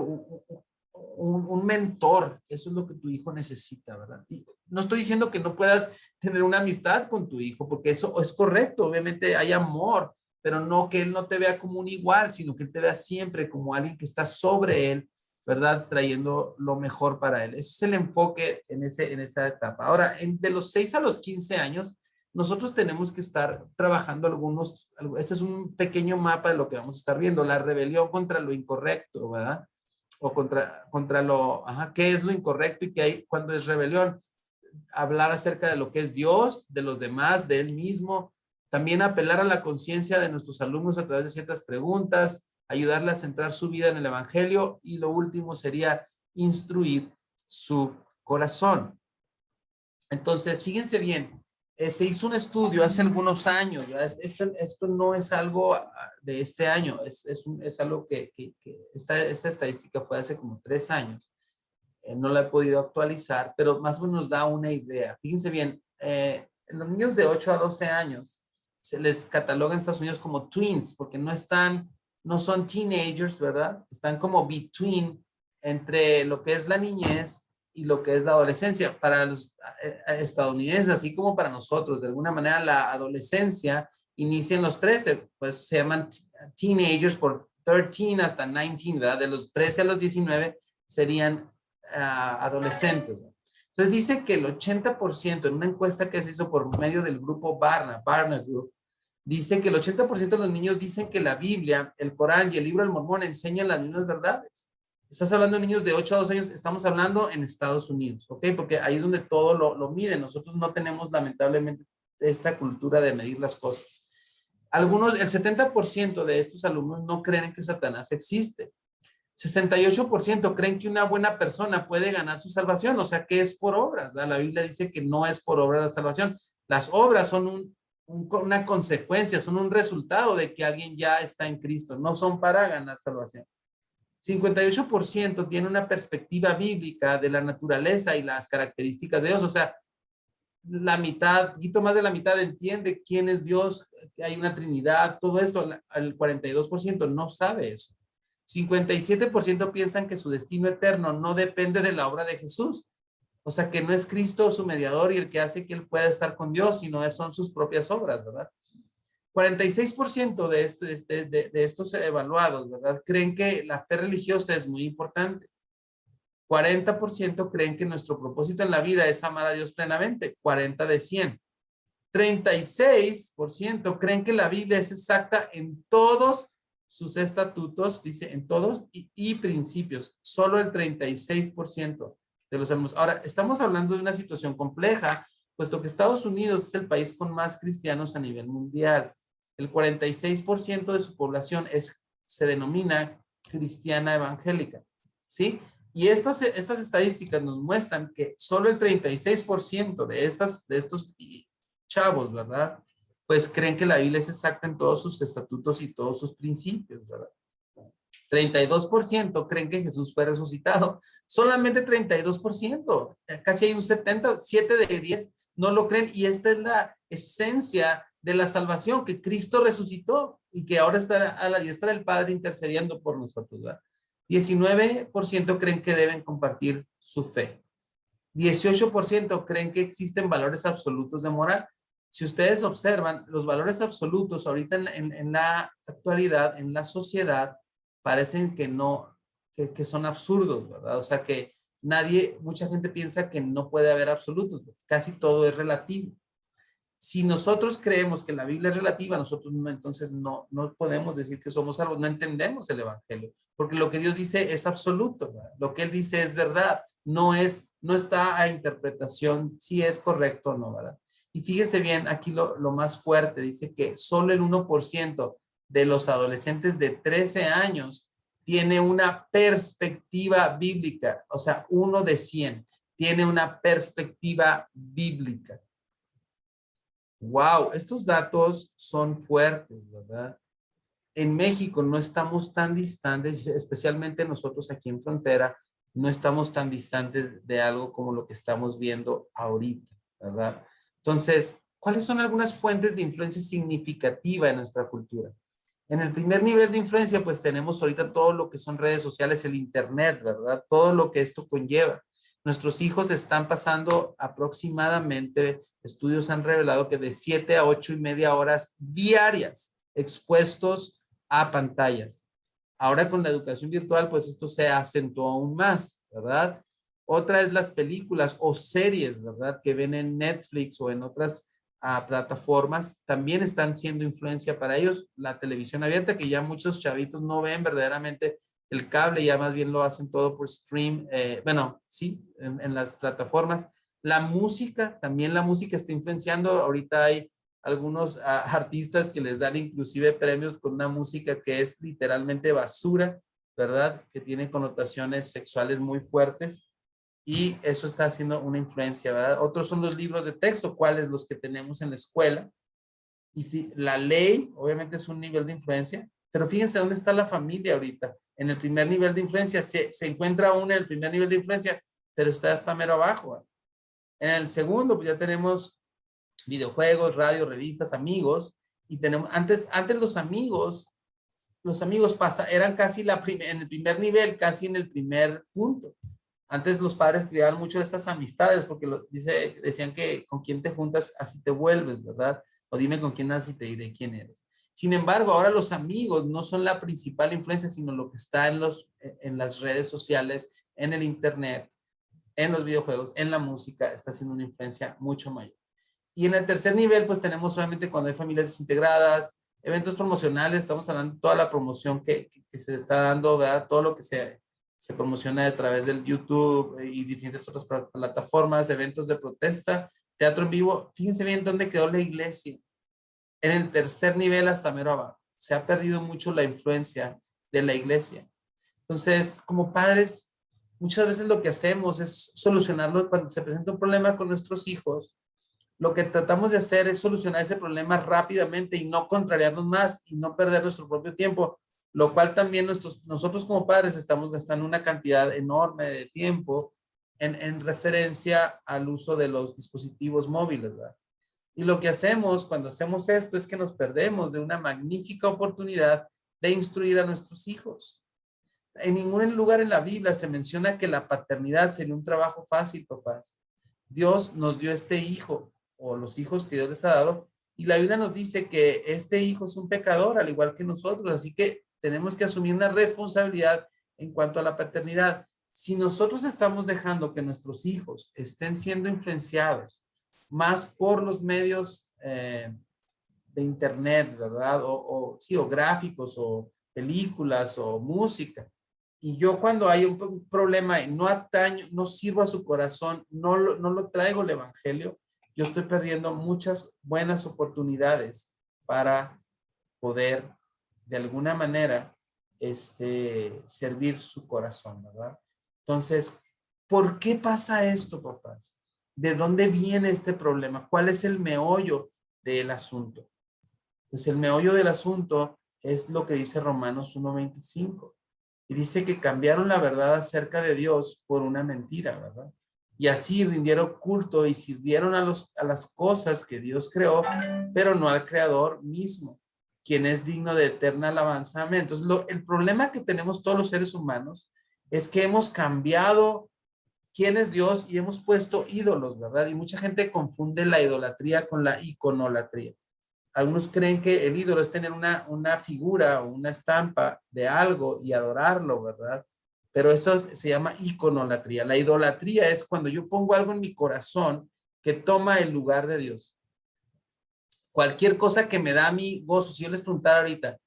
un mentor. Eso es lo que tu hijo necesita, ¿verdad? Y no estoy diciendo que no puedas tener una amistad con tu hijo, porque eso es correcto. Obviamente hay amor, pero no que él no te vea como un igual, sino que él te vea siempre como alguien que está sobre él, ¿verdad? Trayendo lo mejor para él. Eso es el enfoque en esa etapa. Ahora, de los 6 a los 15 años, nosotros tenemos que estar trabajando este es un pequeño mapa de lo que vamos a estar viendo, la rebelión contra lo incorrecto, ¿verdad? O contra ¿qué es lo incorrecto y qué hay cuando es rebelión? Hablar acerca de lo que es Dios, de los demás, de él mismo, también apelar a la conciencia de nuestros alumnos a través de ciertas preguntas, ayudarles a centrar su vida en el evangelio y lo último sería instruir su corazón. Entonces, fíjense bien, se hizo un estudio hace algunos años, esto no es algo de este año, es algo que esta estadística fue hace como 3 años. No la he podido actualizar, pero más o menos nos da una idea. Fíjense bien, en los niños de 8 a 12 años se les cataloga en Estados Unidos como tweens, porque no son teenagers, ¿verdad? Están como between entre lo que es la niñez y lo que es la adolescencia. Para los estadounidenses, así como para nosotros, de alguna manera la adolescencia inicia en los 13, pues se llaman teenagers por 13 hasta 19, ¿verdad? De los 13 a los 19 serían adolescentes. Entonces dice que el 80% en una encuesta que se hizo por medio del grupo Barna Group, dice que el 80% de los niños dicen que la Biblia, el Corán y el libro del Mormón enseñan las mismas verdades. Estás hablando de niños de 8 a 12 años, estamos hablando en Estados Unidos, ¿ok? Porque ahí es donde todo lo miden. Nosotros no tenemos lamentablemente esta cultura de medir las cosas. El 70% de estos alumnos no creen que Satanás existe. 68% creen que una buena persona puede ganar su salvación, o sea que es por obras, ¿verdad? La Biblia dice que no es por obras la salvación. Las obras son una consecuencia, son un resultado de que alguien ya está en Cristo, no son para ganar salvación. 58% tiene una perspectiva bíblica de la naturaleza y las características de Dios, o sea, la mitad, poquito más de la mitad entiende quién es Dios, que hay una Trinidad, todo esto. El 42% no sabe eso. 57% piensan que su destino eterno no depende de la obra de Jesús. O sea, que no es Cristo su mediador y el que hace que él pueda estar con Dios, sino son sus propias obras, ¿verdad? 46% de estos evaluados, ¿verdad? Creen que la fe religiosa es muy importante. 40% creen que nuestro propósito en la vida es amar a Dios plenamente. 40 de 100. 36% creen que la Biblia es exacta en todos sus estatutos, dice en todos, y principios. Solo el 36% de los alumnos. Ahora, estamos hablando de una situación compleja, puesto que Estados Unidos es el país con más cristianos a nivel mundial. El 46% de su población se denomina cristiana evangélica, ¿sí? Y estas estadísticas nos muestran que solo el 36% de estos chavos, ¿verdad? Pues creen que la Biblia es exacta en todos sus estatutos y todos sus principios, ¿verdad? 32% creen que Jesús fue resucitado. Solamente 32%. Casi hay un 70, 7 de 10 no lo creen. Y esta es la esencia de la salvación, que Cristo resucitó y que ahora está a la diestra del Padre intercediendo por nosotros, ¿verdad? 19% creen que deben compartir su fe. 18% creen que existen valores absolutos de moral. Si ustedes observan, los valores absolutos ahorita en la actualidad, en la sociedad, parecen que no, que son absurdos, ¿verdad? O sea que mucha gente piensa que no puede haber absolutos, casi todo es relativo. Si nosotros creemos que la Biblia es relativa, nosotros entonces no podemos decir que somos salvos, no entendemos el Evangelio, porque lo que Dios dice es absoluto, ¿verdad? Lo que Él dice es verdad, no está a interpretación si es correcto o no, ¿verdad? Y fíjese bien, aquí lo más fuerte, dice que solo el 1% de los adolescentes de 13 años tiene una perspectiva bíblica, o sea, 1 de 100 tiene una perspectiva bíblica. Wow, estos datos son fuertes, ¿verdad? En México no estamos tan distantes, especialmente nosotros aquí en frontera, no estamos tan distantes de algo como lo que estamos viendo ahorita, ¿verdad? Entonces, ¿cuáles son algunas fuentes de influencia significativa en nuestra cultura? En el primer nivel de influencia, pues tenemos ahorita todo lo que son redes sociales, el internet, ¿verdad? Todo lo que esto conlleva. Nuestros hijos están pasando aproximadamente, estudios han revelado que de 7 a 8:30 horas diarias expuestos a pantallas. Ahora con la educación virtual, pues esto se acentuó aún más, ¿verdad? Otra es las películas o series, ¿verdad? Que ven en Netflix o en otras plataformas, también están siendo influencia para ellos. La televisión abierta, que ya muchos chavitos no ven verdaderamente el cable, ya más bien lo hacen todo por stream, bueno, sí, en las plataformas. La música, también la música está influenciando. Ahorita hay algunos artistas que les dan inclusive premios con una música que es literalmente basura, ¿verdad? Que tiene connotaciones sexuales muy fuertes. Y eso está haciendo una influencia, ¿verdad? Otros son los libros de texto, cuáles los que tenemos en la escuela. Y la ley, obviamente, es un nivel de influencia, pero fíjense dónde está la familia ahorita. En el primer nivel de influencia, se encuentra aún en el primer nivel de influencia, pero está hasta mero abajo, ¿verdad? En el segundo, pues ya tenemos videojuegos, radio, revistas, amigos, y tenemos, antes los amigos eran casi en el primer nivel, casi en el primer punto. Antes los padres cuidaban mucho de estas amistades porque decían que con quién te juntas, así te vuelves, ¿verdad? O dime con quién andas y te diré quién eres. Sin embargo, ahora los amigos no son la principal influencia, sino lo que está en las redes sociales, en el internet, en los videojuegos, en la música, está haciendo una influencia mucho mayor. Y en el tercer nivel, pues tenemos obviamente cuando hay familias desintegradas, eventos promocionales, estamos hablando de toda la promoción que se está dando, ¿verdad? Todo lo que se promociona a través del YouTube y diferentes otras plataformas, eventos de protesta, teatro en vivo. Fíjense bien dónde quedó la iglesia. En el tercer nivel hasta mero abajo. Se ha perdido mucho la influencia de la iglesia. Entonces, como padres, muchas veces lo que hacemos es solucionarlo cuando se presenta un problema con nuestros hijos. Lo que tratamos de hacer es solucionar ese problema rápidamente y no contrariarnos más y no perder nuestro propio tiempo, lo cual también nosotros como padres estamos gastando una cantidad enorme de tiempo en referencia al uso de los dispositivos móviles, ¿verdad? Y lo que hacemos cuando hacemos esto es que nos perdemos de una magnífica oportunidad de instruir a nuestros hijos. En ningún lugar en la Biblia se menciona que la paternidad sería un trabajo fácil, papás. Dios nos dio este hijo, o los hijos que Dios les ha dado, y la Biblia nos dice que este hijo es un pecador, al igual que nosotros, así que tenemos que asumir una responsabilidad en cuanto a la paternidad. Si nosotros estamos dejando que nuestros hijos estén siendo influenciados más por los medios de internet, ¿verdad? Sí, o gráficos, o películas, o música. Y yo cuando hay un problema y no ataño, no sirvo a su corazón, no lo traigo el evangelio, yo estoy perdiendo muchas buenas oportunidades para poder de alguna manera servir su corazón, ¿verdad? Entonces, ¿por qué pasa esto, papás? ¿De dónde viene este problema? ¿Cuál es el meollo del asunto? Pues el meollo del asunto es lo que dice Romanos 1:25. Y dice que cambiaron la verdad acerca de Dios por una mentira, ¿verdad? Y así rindieron culto y sirvieron a las cosas que Dios creó, pero no al Creador mismo, quien es digno de eterna alabanza. Amén. Entonces, el problema que tenemos todos los seres humanos es que hemos cambiado quién es Dios y hemos puesto ídolos, ¿verdad? Y mucha gente confunde la idolatría con la iconolatría. Algunos creen que el ídolo es tener una figura o una estampa de algo y adorarlo, ¿verdad? Pero eso se llama iconolatría. La idolatría es cuando yo pongo algo en mi corazón que toma el lugar de Dios. Cualquier cosa que me da mi gozo, si yo les preguntara ahorita,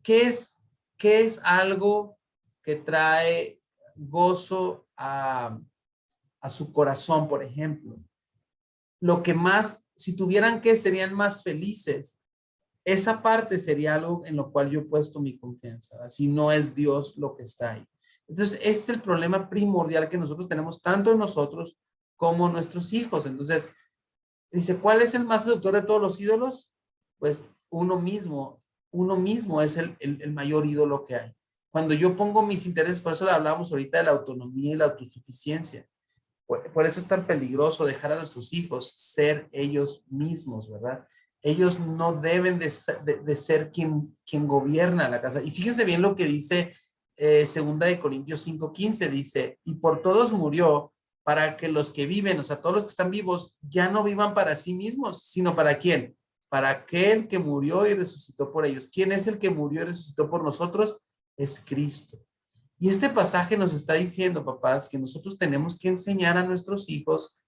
¿qué es algo que trae gozo a su corazón, por ejemplo? Lo que más, si tuvieran que, serían más felices. Esa parte sería algo en lo cual yo he puesto mi confianza. Así no es Dios lo que está ahí. Entonces, ese es el problema primordial que nosotros tenemos, tanto nosotros como nuestros hijos. Entonces, dice, ¿cuál es el más seductor de todos los ídolos? Pues uno mismo es el mayor ídolo que hay. Cuando yo pongo mis intereses, por eso le hablábamos ahorita de la autonomía y la autosuficiencia. Por eso es tan peligroso dejar a nuestros hijos ser ellos mismos, ¿verdad? Ellos no deben de ser quien gobierna la casa. Y fíjense bien lo que dice segunda de Corintios 5:15, dice, y por todos murió para que los que viven, o sea, todos los que están vivos, ya no vivan para sí mismos, sino para quién? Para aquel que murió y resucitó por ellos. ¿Quién es el que murió y resucitó por nosotros? Es Cristo. Y este pasaje nos está diciendo, papás, que nosotros tenemos que enseñar a nuestros hijos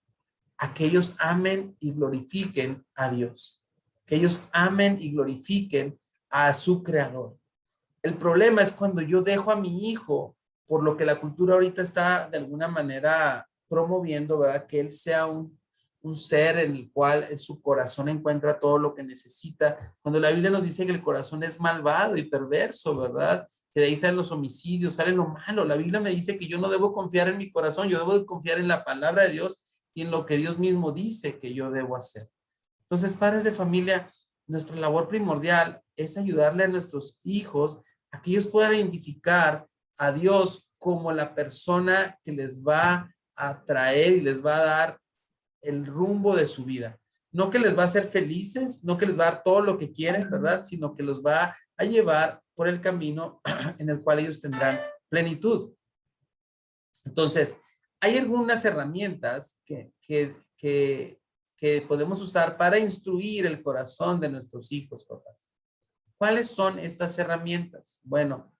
a que ellos amen y glorifiquen a Dios, que ellos amen y glorifiquen a su creador. El problema es cuando yo dejo a mi hijo, por lo que la cultura ahorita está de alguna manera promoviendo, ¿verdad? Que él sea un ser en el cual en su corazón encuentra todo lo que necesita. Cuando la Biblia nos dice que el corazón es malvado y perverso, ¿verdad? Que de ahí salen los homicidios, sale lo malo. La Biblia me dice que yo no debo confiar en mi corazón, yo debo de confiar en la palabra de Dios y en lo que Dios mismo dice que yo debo hacer. Entonces, padres de familia, nuestra labor primordial es ayudarle a nuestros hijos a que ellos puedan identificar a Dios como la persona que les va a traer y les va a dar el rumbo de su vida. No que les va a hacer felices, no que les va a dar todo lo que quieren, ¿verdad? Sino que los va a llevar por el camino en el cual ellos tendrán plenitud. Entonces, hay algunas herramientas que podemos usar para instruir el corazón de nuestros hijos, papás. ¿Cuáles son estas herramientas? Bueno,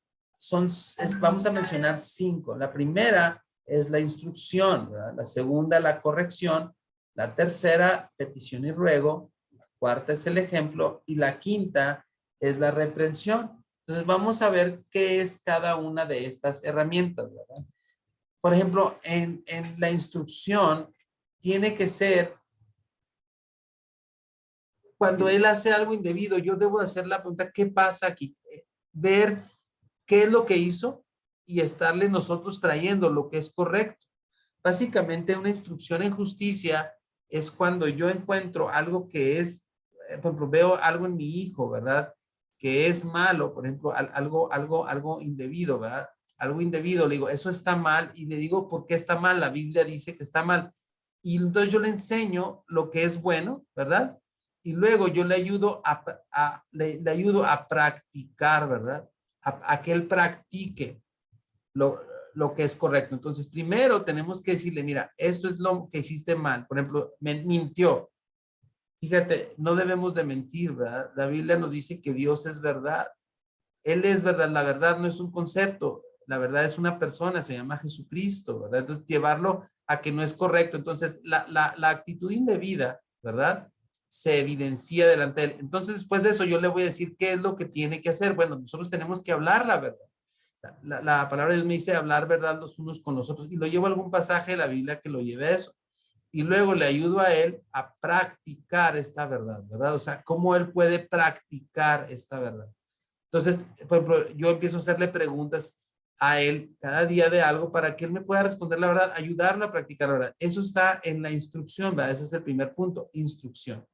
vamos a mencionar 5. La primera es la instrucción, ¿verdad? La segunda, la corrección. La tercera, petición y ruego. La cuarta es el ejemplo. Y la quinta es la reprensión. Entonces, vamos a ver qué es cada una de estas herramientas, ¿verdad? Por ejemplo, en la instrucción tiene que ser cuando él hace algo indebido, yo debo hacer la pregunta, ¿qué pasa aquí? Ver qué es lo que hizo y estarle nosotros trayendo lo que es correcto. Básicamente una instrucción en justicia es cuando yo encuentro algo que es, por ejemplo, veo algo en mi hijo, ¿verdad? Que es malo, por ejemplo, algo indebido, ¿verdad? Algo indebido, le digo, eso está mal y le digo, ¿por qué está mal? La Biblia dice que está mal. Y entonces yo le enseño lo que es bueno, ¿verdad? Y luego yo le ayudo le ayudo a practicar, ¿verdad? A que él practique lo, lo que es correcto. Entonces, primero tenemos que decirle, mira, esto es lo que hiciste mal. Por ejemplo, mintió. Fíjate, no debemos de mentir, ¿verdad? La Biblia nos dice que Dios es verdad. Él es verdad. La verdad no es un concepto. La verdad es una persona, se llama Jesucristo, ¿verdad? Entonces, llevarlo a que no es correcto. Entonces, la actitud indebida, ¿verdad? Se evidencia delante de él. Entonces, después de eso, yo le voy a decir qué es lo que tiene que hacer. Bueno, nosotros tenemos que hablar la verdad. La palabra de Dios me dice hablar verdad los unos con los otros. Y lo llevo a algún pasaje de la Biblia que lo lleve a eso. Y luego le ayudo a él a practicar esta verdad, ¿verdad? O sea, cómo él puede practicar esta verdad. Entonces, por ejemplo, yo empiezo a hacerle preguntas a él cada día de algo para que él me pueda responder la verdad, ayudarlo a practicar la verdad. Eso está en la instrucción, ¿verdad? Ese es el primer punto, instrucción.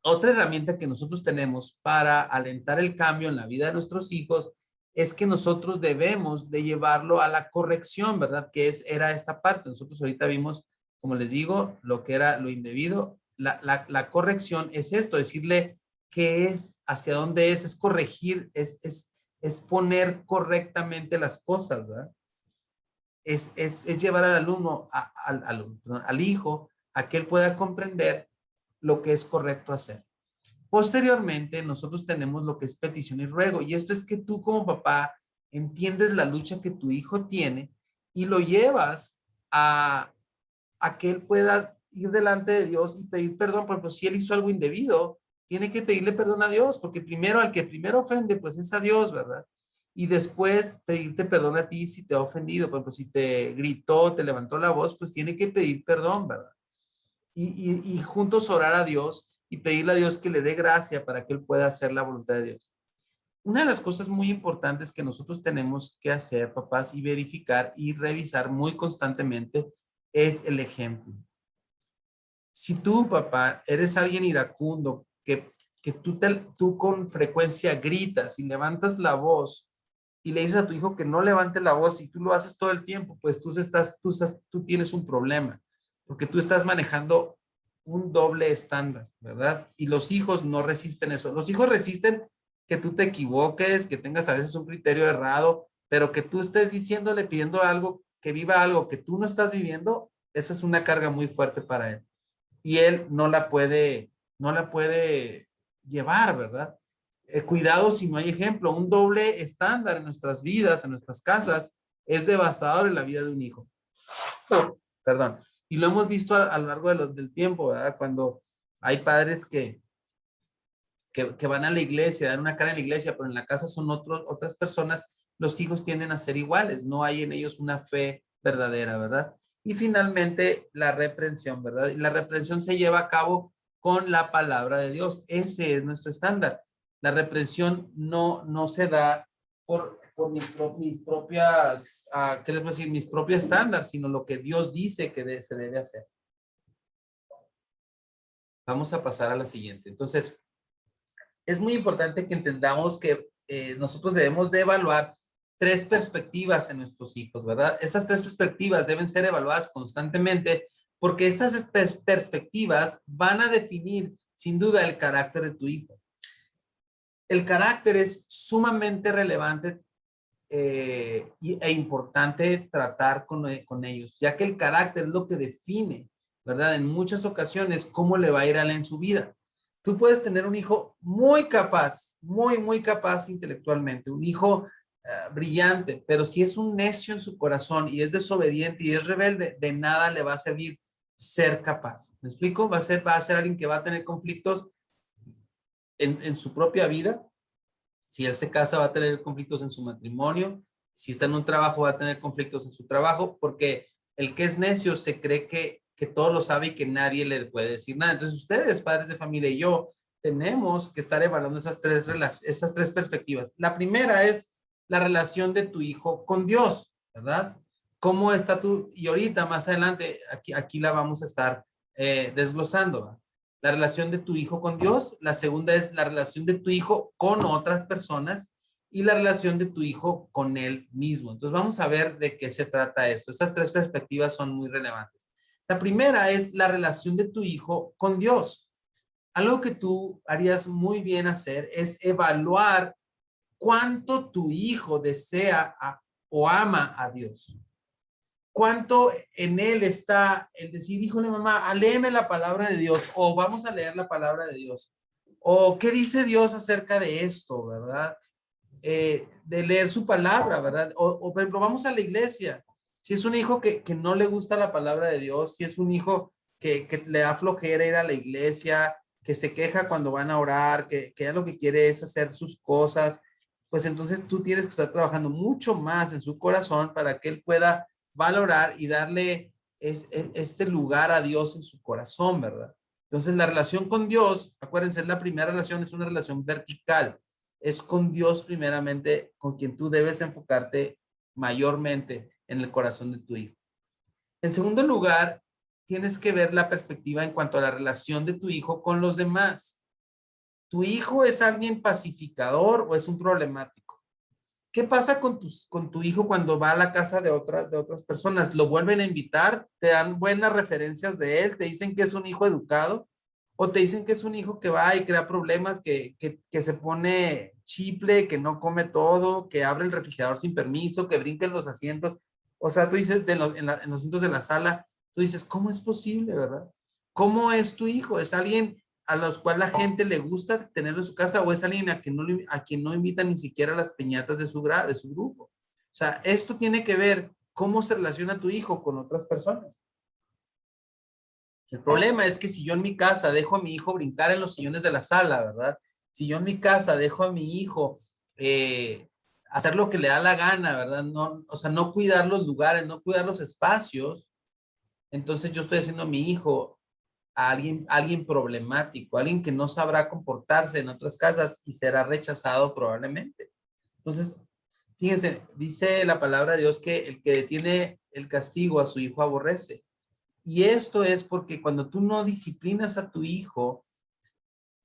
Otra herramienta que nosotros tenemos para alentar el cambio en la vida de nuestros hijos es que nosotros debemos de llevarlo a la corrección, ¿verdad? Era esta parte. Nosotros ahorita vimos, como les digo, lo que era lo indebido. La corrección es esto, decirle qué es, hacia dónde es corregir, es poner correctamente las cosas, ¿verdad? Es llevar al alumno, al hijo, a que él pueda comprender lo que es correcto hacer. Posteriormente, nosotros tenemos lo que es petición y ruego, y esto es que tú como papá entiendes la lucha que tu hijo tiene y lo llevas a que él pueda ir delante de Dios y pedir perdón. Por ejemplo, si él hizo algo indebido, tiene que pedirle perdón a Dios, porque primero al que primero ofende, pues es a Dios, ¿verdad? Y después pedirte perdón a ti si te ha ofendido. Por ejemplo, si te gritó, te levantó la voz, pues tiene que pedir perdón, ¿verdad? Y juntos orar a Dios y pedirle a Dios que le dé gracia para que él pueda hacer la voluntad de Dios. Una de las cosas muy importantes que nosotros tenemos que hacer, papás, y verificar y revisar muy constantemente es el ejemplo. Si tú, papá, eres alguien iracundo, que tú con frecuencia gritas y levantas la voz y le dices a tu hijo que no levante la voz y tú lo haces todo el tiempo, pues tú tienes un problema, porque tú estás manejando un doble estándar, ¿verdad? Y los hijos no resisten eso. Los hijos resisten que tú te equivoques, que tengas a veces un criterio errado, pero que tú estés diciéndole, pidiendo algo, que viva algo que tú no estás viviendo, eso es una carga muy fuerte para él. Y él no la puede llevar, ¿verdad? Cuidado si no hay ejemplo. Un doble estándar en nuestras vidas, en nuestras casas, es devastador en la vida de un hijo. Perdón. Y lo hemos visto a lo largo del tiempo, ¿verdad? Cuando hay padres que van a la iglesia, dan una cara en la iglesia, pero en la casa son otras personas, los hijos tienden a ser iguales, no hay en ellos una fe verdadera, ¿verdad? Y finalmente la reprensión, ¿verdad? Y la reprensión se lleva a cabo con la palabra de Dios. Ese es nuestro estándar. La reprensión no se da por mis propias, ¿qué les voy a decir? Mis propios estándares, sino lo que Dios dice que se debe hacer. Vamos a pasar a la siguiente. Entonces, es muy importante que entendamos que nosotros debemos de evaluar tres perspectivas en nuestros hijos, ¿verdad? Esas tres perspectivas deben ser evaluadas constantemente porque estas perspectivas van a definir sin duda el carácter de tu hijo. El carácter es sumamente relevante e importante tratar con ellos, ya que el carácter es lo que define, ¿verdad? En muchas ocasiones cómo le va a ir a él en su vida. Tú puedes tener un hijo muy capaz, muy capaz intelectualmente, un hijo brillante, pero si es un necio en su corazón y es desobediente y es rebelde, de nada le va a servir ser capaz. ¿Me explico? Va a ser alguien que va a tener conflictos en su propia vida. Si él se casa, va a tener conflictos en su matrimonio. Si está en un trabajo, va a tener conflictos en su trabajo, porque el que es necio se cree que todo lo sabe y que nadie le puede decir nada. Entonces, ustedes, padres de familia, y yo, tenemos que estar evaluando esas tres perspectivas. La primera es la relación de tu hijo con Dios, ¿verdad? ¿Cómo está tú? Y ahorita, más adelante, aquí la vamos a estar desglosando, ¿verdad? La relación de tu hijo con Dios. La segunda es la relación de tu hijo con otras personas y la relación de tu hijo con él mismo. Entonces vamos a ver de qué se trata esto. Estas tres perspectivas son muy relevantes. La primera es la relación de tu hijo con Dios. Algo que tú harías muy bien hacer es evaluar cuánto tu hijo desea o ama a Dios? ¿Cuánto en él está el decir, híjole mamá, léeme la palabra de Dios, o vamos a leer la palabra de Dios, o qué dice Dios acerca de esto, ¿verdad? De leer su palabra, ¿verdad? O por ejemplo, vamos a la iglesia. Si es un hijo que no le gusta la palabra de Dios, si es un hijo que le da flojera ir a la iglesia, que se queja cuando van a orar, que ya lo que quiere es hacer sus cosas, pues entonces tú tienes que estar trabajando mucho más en su corazón para que él pueda valorar y darle este lugar a Dios en su corazón, ¿verdad? Entonces la relación con Dios, acuérdense, la primera relación es una relación vertical, es con Dios primeramente, con quien tú debes enfocarte mayormente en el corazón de tu hijo. En segundo lugar, tienes que ver la perspectiva en cuanto a la relación de tu hijo con los demás. ¿Tu hijo es alguien pacificador o es un problemático? ¿Qué pasa con tu hijo cuando va a la casa de otras personas? ¿Lo vuelven a invitar? ¿Te dan buenas referencias de él? ¿Te dicen que es un hijo educado? ¿O te dicen que es un hijo que va y crea problemas, que se pone chiple, que no come todo, que abre el refrigerador sin permiso, que brinca en los asientos? O sea, tú dices en los asientos de la sala, tú dices, ¿cómo es posible, verdad? ¿Cómo es tu hijo? ¿Es alguien a los cuales la gente le gusta tenerlo en su casa o es alguien a quien no invita ni siquiera a las piñatas de su grupo? O sea, esto tiene que ver cómo se relaciona tu hijo con otras personas. El problema es que si yo en mi casa dejo a mi hijo brincar en los sillones de la sala, ¿verdad? Si yo en mi casa dejo a mi hijo hacer lo que le da la gana, ¿verdad? No, o sea, no cuidar los lugares, no cuidar los espacios, entonces yo estoy haciendo a mi hijo a alguien problemático, alguien que no sabrá comportarse en otras casas y será rechazado probablemente. Entonces, fíjense, dice la palabra de Dios que el que detiene el castigo a su hijo aborrece. Y esto es porque cuando tú no disciplinas a tu hijo,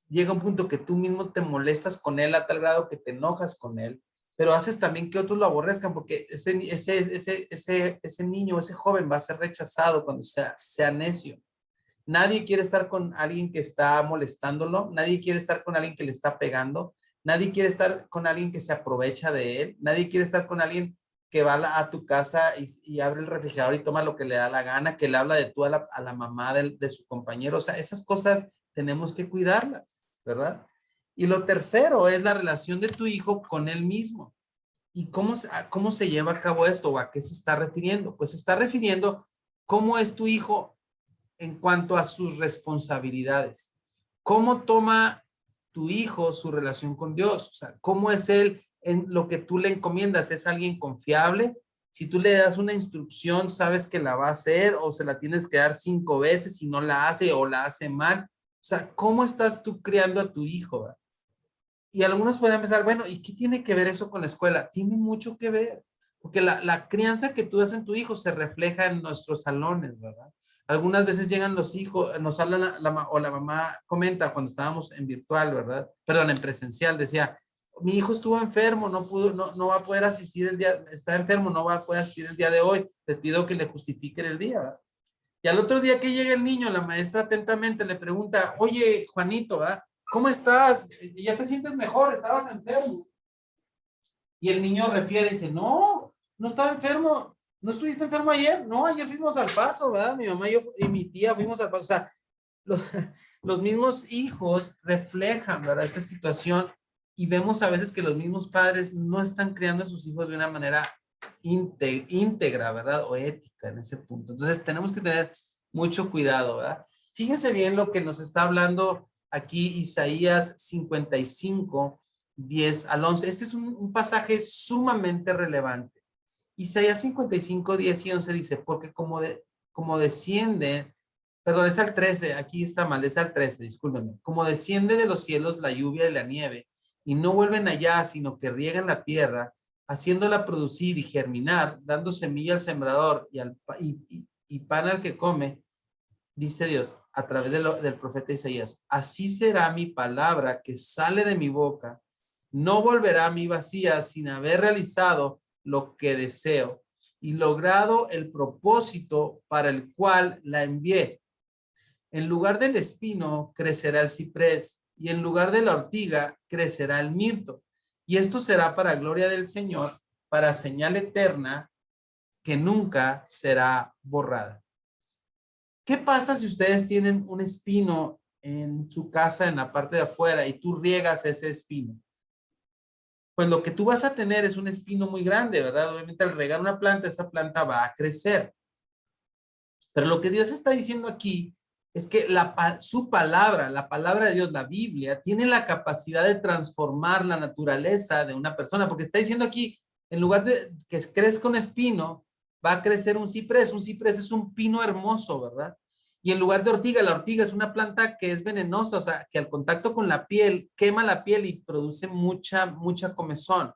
llega un punto que tú mismo te molestas con él a tal grado que te enojas con él, pero haces también que otros lo aborrezcan porque ese niño, ese joven va a ser rechazado cuando sea necio. Nadie quiere estar con alguien que está molestándolo, nadie quiere estar con alguien que le está pegando, nadie quiere estar con alguien que se aprovecha de él, nadie quiere estar con alguien que va a tu casa y abre el refrigerador y toma lo que le da la gana, que le habla de tú a la mamá de su compañero. O sea, esas cosas tenemos que cuidarlas, ¿verdad? Y lo tercero es la relación de tu hijo con él mismo. ¿Y cómo se lleva a cabo esto o a qué se está refiriendo? Pues se está refiriendo cómo es tu hijo en cuanto a sus responsabilidades. ¿Cómo toma tu hijo su relación con Dios? O sea, ¿cómo es él en lo que tú le encomiendas? ¿Es alguien confiable? Si tú le das una instrucción, sabes que la va a hacer o se la tienes que dar 5 veces y no la hace o la hace mal. O sea, ¿cómo estás tú criando a tu hijo? Y algunos pueden pensar, bueno, ¿y qué tiene que ver eso con la escuela? Tiene mucho que ver, porque la crianza que tú das en tu hijo se refleja en nuestros salones, ¿verdad? Algunas veces llegan los hijos, nos hablan, o la mamá comenta cuando estábamos en virtual, ¿verdad? Perdón, en presencial, decía, mi hijo estuvo enfermo, no va a poder asistir el día, está enfermo, no va a poder asistir el día de hoy, les pido que le justifiquen el día, ¿verdad? Y al otro día que llega el niño, la maestra atentamente le pregunta, oye, Juanito, ¿verdad? ¿Cómo estás? ¿Ya te sientes mejor? ¿Estabas enfermo? Y el niño refiere y dice, no estaba enfermo. ¿No estuviste enfermo ayer? No, ayer fuimos al Paso, ¿verdad? Mi mamá y mi tía fuimos al Paso. O sea, los, los mismos hijos reflejan, ¿verdad? Esta situación y vemos a veces que los mismos padres no están criando a sus hijos de una manera íntegra, ¿verdad? O ética en ese punto. Entonces tenemos que tener mucho cuidado, ¿verdad? Fíjense bien lo que nos está hablando aquí Isaías 55, 10 al 11. Este es un pasaje sumamente relevante. Isaías 55, 10 y 11 dice, porque como desciende, perdón, es al 13, aquí está mal, es al 13, discúlpenme. Como desciende de los cielos la lluvia y la nieve, y no vuelven allá, sino que riegan la tierra, haciéndola producir y germinar, dando semilla al sembrador y pan al que come, dice Dios a través del profeta Isaías, así será mi palabra que sale de mi boca, no volverá a mí vacía sin haber realizado lo que deseo y logrado el propósito para el cual la envié. En lugar del espino crecerá el ciprés y en lugar de la ortiga crecerá el mirto. Y esto será para gloria del Señor para señal eterna que nunca será borrada. ¿Qué pasa si ustedes tienen un espino en su casa en la parte de afuera y tú riegas ese espino? Pues lo que tú vas a tener es un espino muy grande, ¿verdad? Obviamente al regar una planta, esa planta va a crecer. Pero lo que Dios está diciendo aquí es que su palabra, la palabra de Dios, la Biblia, tiene la capacidad de transformar la naturaleza de una persona, porque está diciendo aquí, en lugar de que crezca un espino, va a crecer un ciprés. Un ciprés es un pino hermoso, ¿verdad? Y en lugar de ortiga, la ortiga es una planta que es venenosa, o sea, que al contacto con la piel, quema la piel y produce mucha comezón.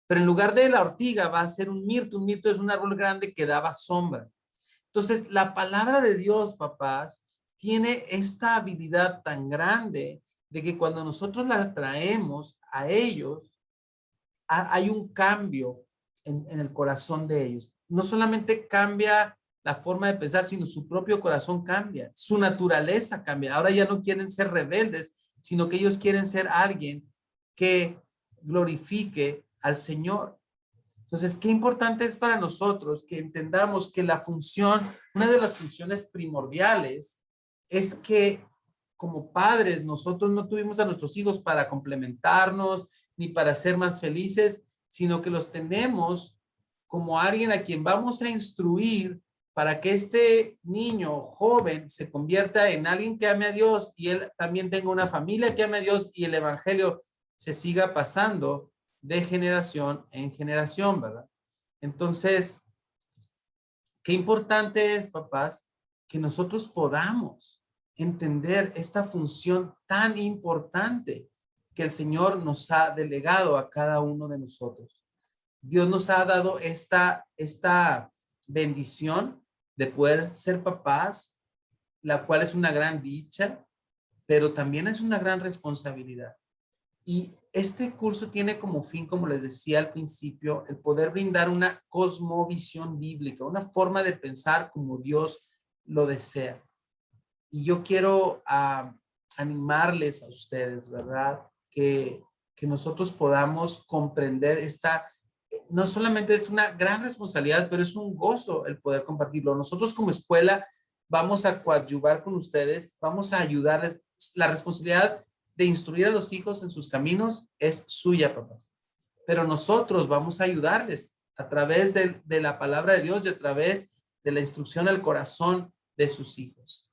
Pero en lugar de la ortiga va a ser un mirto. Un mirto es un árbol grande que daba sombra. Entonces, la palabra de Dios, papás, tiene esta habilidad tan grande de que cuando nosotros la traemos a ellos, hay un cambio en el corazón de ellos. No solamente cambia la forma de pensar, sino su propio corazón cambia, su naturaleza cambia. Ahora ya no quieren ser rebeldes, sino que ellos quieren ser alguien que glorifique al Señor. Entonces, qué importante es para nosotros que entendamos que la función, una de las funciones primordiales es que como padres nosotros no tuvimos a nuestros hijos para complementarnos ni para ser más felices, sino que los tenemos como alguien a quien vamos a instruir para que este niño joven se convierta en alguien que ame a Dios y él también tenga una familia que ame a Dios y el evangelio se siga pasando de generación en generación, ¿verdad? Entonces, qué importante es, papás, que nosotros podamos entender esta función tan importante que el Señor nos ha delegado a cada uno de nosotros. Dios nos ha dado esta bendición de poder ser papás, la cual es una gran dicha, pero también es una gran responsabilidad. Y este curso tiene como fin, como les decía al principio, el poder brindar una cosmovisión bíblica, una forma de pensar como Dios lo desea. Y yo quiero animarles a ustedes, ¿verdad? Que nosotros podamos comprender no solamente es una gran responsabilidad, pero es un gozo el poder compartirlo. Nosotros como escuela vamos a coadyuvar con ustedes, vamos a ayudarles. La responsabilidad de instruir a los hijos en sus caminos es suya, papás. Pero nosotros vamos a ayudarles a través de la palabra de Dios y a través de la instrucción al corazón de sus hijos.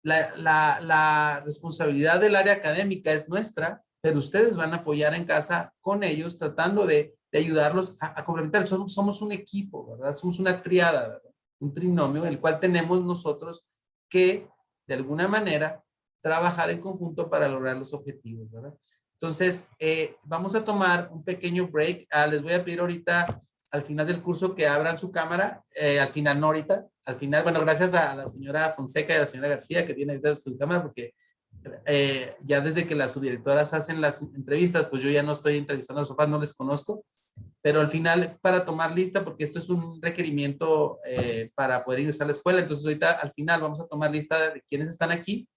La responsabilidad del área académica es nuestra, pero ustedes van a apoyar en casa con ellos tratando de ayudarlos a complementar. Somos un equipo, ¿verdad? Somos una triada, ¿verdad? Un trinomio, el cual tenemos nosotros que, de alguna manera, trabajar en conjunto para lograr los objetivos, ¿verdad? Entonces, vamos a tomar un pequeño break. Les voy a pedir ahorita al final del curso que abran su cámara, al final no ahorita, al final, bueno, gracias a la señora Fonseca y a la señora García que tienen ahorita su cámara, porque ya desde que las subdirectoras hacen las entrevistas, pues yo ya no estoy entrevistando a los papás, no les conozco, pero al final para tomar lista, porque esto es un requerimiento para poder ingresar a la escuela, entonces ahorita al final vamos a tomar lista de quienes están aquí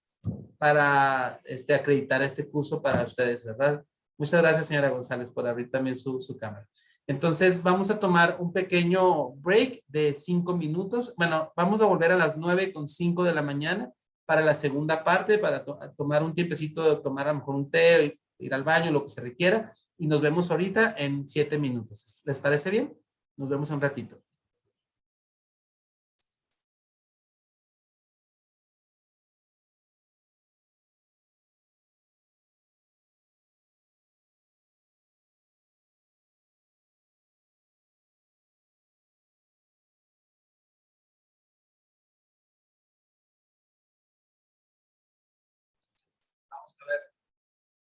para acreditar este curso para ustedes, ¿verdad? Muchas gracias, señora González, por abrir también su cámara. Entonces, vamos a tomar un pequeño break de 5 minutos. Bueno, vamos a volver a las 9:05 de la mañana para la segunda parte, para tomar un tiempecito de tomar a lo mejor un té, ir al baño, lo que se requiera. Y nos vemos ahorita en 7 minutos. ¿Les parece bien? Nos vemos en un ratito.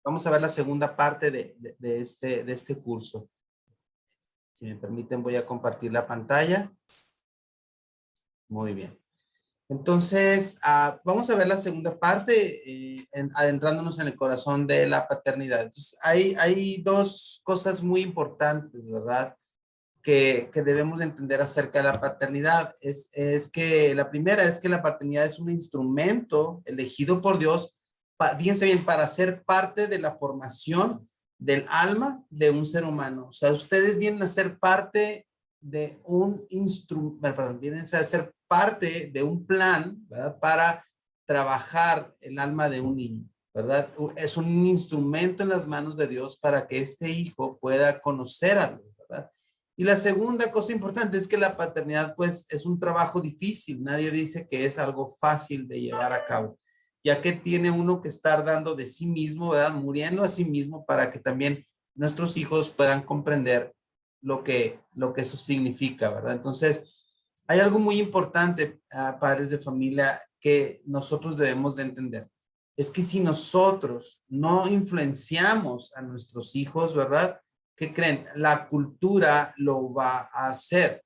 Vamos a ver la segunda parte de este curso. Si me permiten, voy a compartir la pantalla. Muy bien. Entonces, vamos a ver la segunda parte, adentrándonos en el corazón de la paternidad. Entonces, hay dos cosas muy importantes, ¿verdad? Que debemos entender acerca de la paternidad. Es que la primera es que la paternidad es un instrumento elegido por Dios, fíjense bien, para ser parte de la formación del alma de un ser humano. O sea, ustedes vienen a ser parte de un instrumento, perdón, vienen a ser parte de un plan, ¿verdad? Para trabajar el alma de un niño, ¿verdad? Es un instrumento en las manos de Dios para que este hijo pueda conocer a Dios, ¿verdad? Y la segunda cosa importante es que la paternidad, pues, es un trabajo difícil. Nadie dice que es algo fácil de llevar a cabo, ya que tiene uno que estar dando de sí mismo, ¿verdad? Muriendo a sí mismo para que también nuestros hijos puedan comprender lo que eso significa, ¿verdad? Entonces, hay algo muy importante, padres de familia, que nosotros debemos de entender. Es que si nosotros no influenciamos a nuestros hijos, ¿verdad? ¿Qué creen? La cultura lo va a hacer.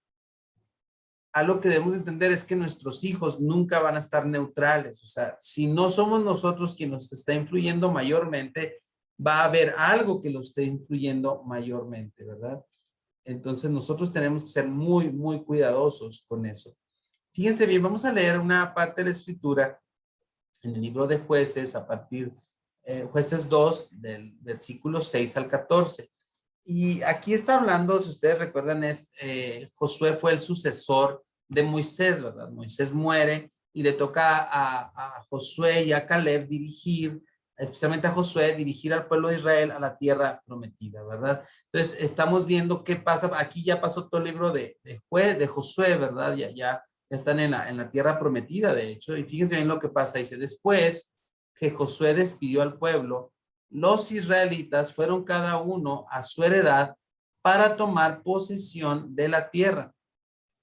Algo que debemos entender es que nuestros hijos nunca van a estar neutrales. O sea, si no somos nosotros quien nos está influyendo mayormente, va a haber algo que lo esté influyendo mayormente, ¿verdad? Entonces nosotros tenemos que ser muy, muy cuidadosos con eso. Fíjense bien, vamos a leer una parte de la escritura en el libro de Jueces, a partir, Jueces 2, del versículo 6 al 14. Y aquí está hablando, si ustedes recuerdan, Josué fue el sucesor de Moisés, ¿verdad? Moisés muere y le toca a Josué y a Caleb dirigir, especialmente a Josué, dirigir al pueblo de Israel a la tierra prometida, ¿verdad? Entonces, estamos viendo qué pasa. Aquí ya pasó todo el libro de Josué, ¿verdad? Ya están en la tierra prometida, de hecho. Y fíjense bien lo que pasa. Dice, después que Josué despidió al pueblo, los israelitas fueron cada uno a su heredad para tomar posesión de la tierra.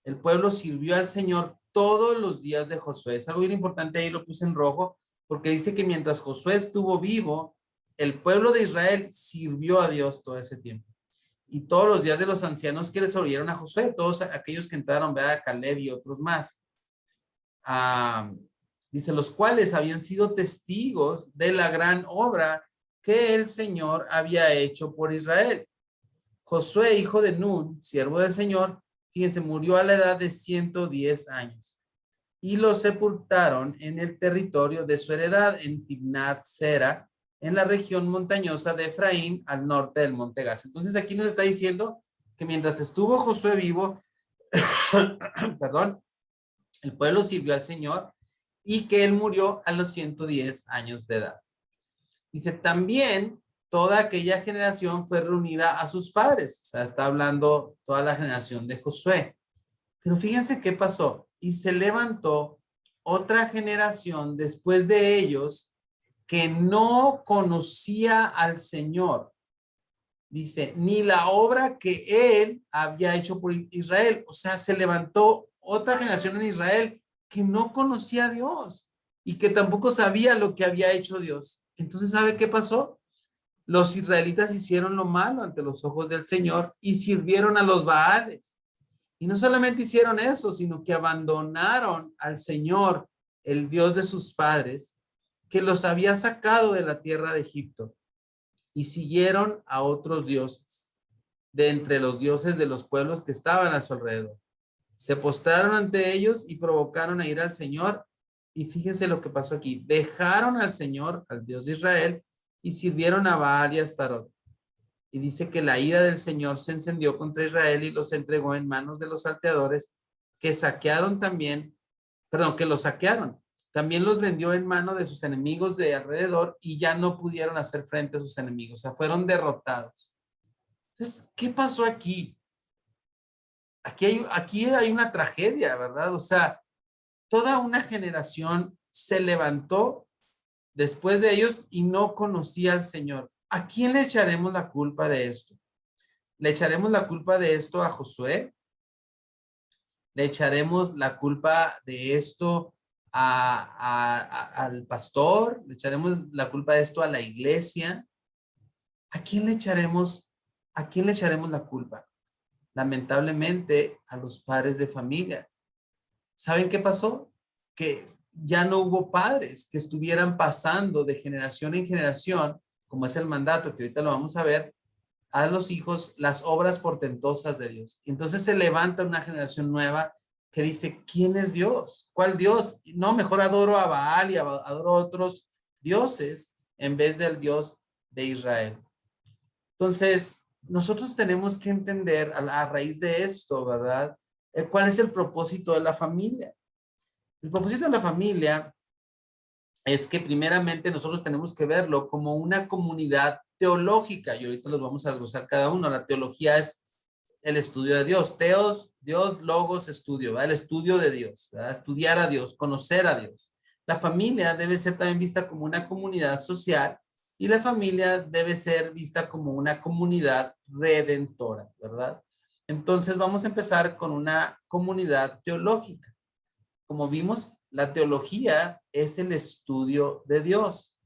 El pueblo sirvió al Señor todos los días de Josué. Es algo bien importante, ahí lo puse en rojo, porque dice que mientras Josué estuvo vivo, el pueblo de Israel sirvió a Dios todo ese tiempo. Y todos los días de los ancianos que les oyeron a Josué, todos aquellos que entraron, ¿verdad? Caleb y otros más. Dice, los cuales habían sido testigos de la gran obra que el Señor había hecho por Israel. Josué, hijo de Nun, siervo del Señor, fíjense, murió a la edad de 110 años y lo sepultaron en el territorio de su heredad en Timnat Sera, en la región montañosa de Efraín, al norte del monte Gaz. Entonces aquí nos está diciendo que mientras estuvo Josué vivo, perdón, el pueblo sirvió al Señor y que él murió a los 110 años de edad. Dice, también toda aquella generación fue reunida a sus padres. O sea, está hablando toda la generación de Josué. Pero fíjense qué pasó. Y se levantó otra generación después de ellos que no conocía al Señor. Dice, ni la obra que él había hecho por Israel. O sea, se levantó otra generación en Israel que no conocía a Dios y que tampoco sabía lo que había hecho Dios. Entonces, ¿sabe qué pasó? Los israelitas hicieron lo malo ante los ojos del Señor y sirvieron a los Baales. Y no solamente hicieron eso, sino que abandonaron al Señor, el Dios de sus padres, que los había sacado de la tierra de Egipto, y siguieron a otros dioses, de entre los dioses de los pueblos que estaban a su alrededor. Se postraron ante ellos y provocaron a ir al Señor. Y fíjense lo que pasó aquí. Dejaron al Señor, al Dios de Israel, y sirvieron a Baal y a Astarot. Y dice que la ira del Señor se encendió contra Israel y los entregó en manos de los salteadores, que saquearon también, perdón, que los saquearon. También los vendió en mano de sus enemigos de alrededor y ya no pudieron hacer frente a sus enemigos. O sea, fueron derrotados. Entonces, ¿qué pasó aquí? Aquí hay una tragedia, ¿verdad? O sea, toda una generación se levantó después de ellos y no conocía al Señor. ¿A quién le echaremos la culpa de esto? ¿Le echaremos la culpa de esto a Josué? ¿Le echaremos la culpa de esto al pastor? ¿Le echaremos la culpa de esto a la iglesia? ¿A quién le echaremos, la culpa? Lamentablemente, a los padres de familia. ¿Saben qué pasó? Que ya no hubo padres que estuvieran pasando de generación en generación, como es el mandato que ahorita lo vamos a ver, a los hijos las obras portentosas de Dios. Entonces se levanta una generación nueva que dice, ¿quién es Dios? ¿Cuál Dios? No, mejor adoro a Baal y adoro a otros dioses en vez del Dios de Israel. Entonces, nosotros tenemos que entender a raíz de esto, ¿verdad? ¿Cuál es el propósito de la familia? El propósito de la familia es que primeramente nosotros tenemos que verlo como una comunidad teológica, y ahorita los vamos a desglosar cada uno. La teología es el estudio de Dios. Teos, Dios, logos, estudio, ¿verdad? El estudio de Dios, ¿verdad? Estudiar a Dios, conocer a Dios. La familia debe ser también vista como una comunidad social y la familia debe ser vista como una comunidad redentora, ¿verdad? Entonces vamos a empezar con una comunidad teológica. Como vimos, la teología es el estudio de Dios.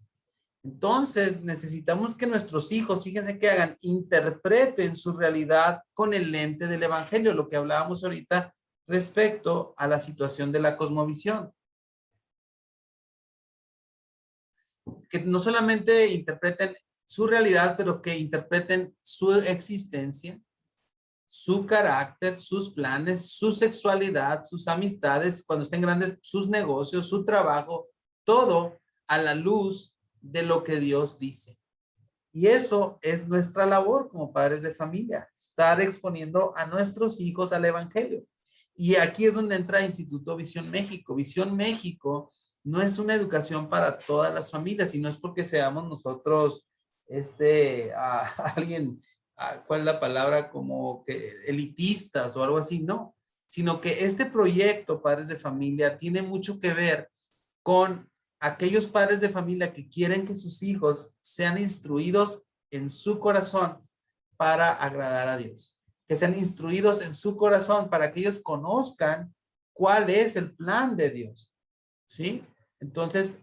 Entonces, necesitamos que nuestros hijos, fíjense que hagan, interpreten su realidad con el lente del evangelio, lo que hablábamos ahorita respecto a la situación de la cosmovisión. Que no solamente interpreten su realidad, pero que interpreten su existencia, su carácter, sus planes, su sexualidad, sus amistades, cuando estén grandes, sus negocios, su trabajo, todo a la luz de lo que Dios dice. Y eso es nuestra labor como padres de familia, estar exponiendo a nuestros hijos al evangelio. Y aquí es donde entra Instituto Visión México. Visión México no es una educación para todas las familias, y no es porque seamos nosotros alguien, ¿cuál es la palabra? Como que elitistas o algo así, no. Sino que este proyecto, Padres de Familia, tiene mucho que ver con aquellos padres de familia que quieren que sus hijos sean instruidos en su corazón para agradar a Dios. Que sean instruidos en su corazón para que ellos conozcan cuál es el plan de Dios. ¿Sí? Entonces,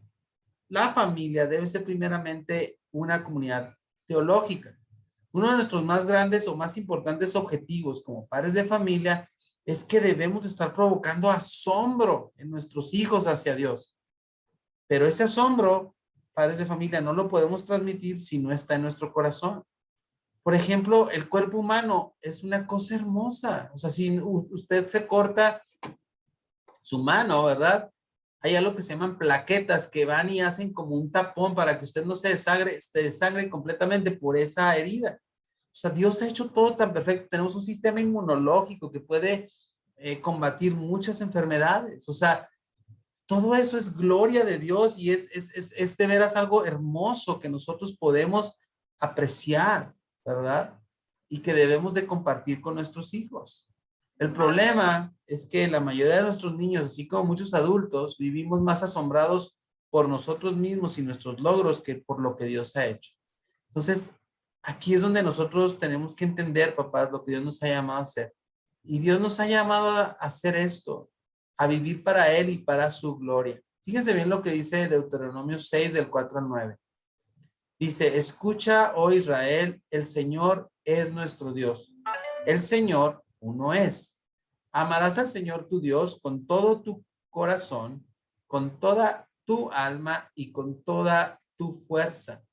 la familia debe ser primeramente una comunidad teológica. Uno de nuestros más grandes o más importantes objetivos como padres de familia es que debemos estar provocando asombro en nuestros hijos hacia Dios. Pero ese asombro, padres de familia, no lo podemos transmitir si no está en nuestro corazón. Por ejemplo, el cuerpo humano es una cosa hermosa. O sea, si usted se corta su mano, ¿verdad? Hay algo que se llaman plaquetas que van y hacen como un tapón para que usted no se desangre completamente por esa herida. O sea, Dios ha hecho todo tan perfecto. Tenemos un sistema inmunológico que puede combatir muchas enfermedades. O sea, todo eso es gloria de Dios y es de veras algo hermoso que nosotros podemos apreciar, ¿verdad? Y que debemos de compartir con nuestros hijos. El problema es que la mayoría de nuestros niños, así como muchos adultos, vivimos más asombrados por nosotros mismos y nuestros logros que por lo que Dios ha hecho. Entonces, aquí es donde nosotros tenemos que entender, papás, lo que Dios nos ha llamado a hacer. Y Dios nos ha llamado a hacer esto, a vivir para Él y para su gloria. Fíjense bien lo que dice Deuteronomio 6, del 4 al 9. Dice, escucha, oh Israel, el Señor es nuestro Dios. El Señor uno es. Amarás al Señor tu Dios con todo tu corazón, con toda tu alma y con toda tu fuerza.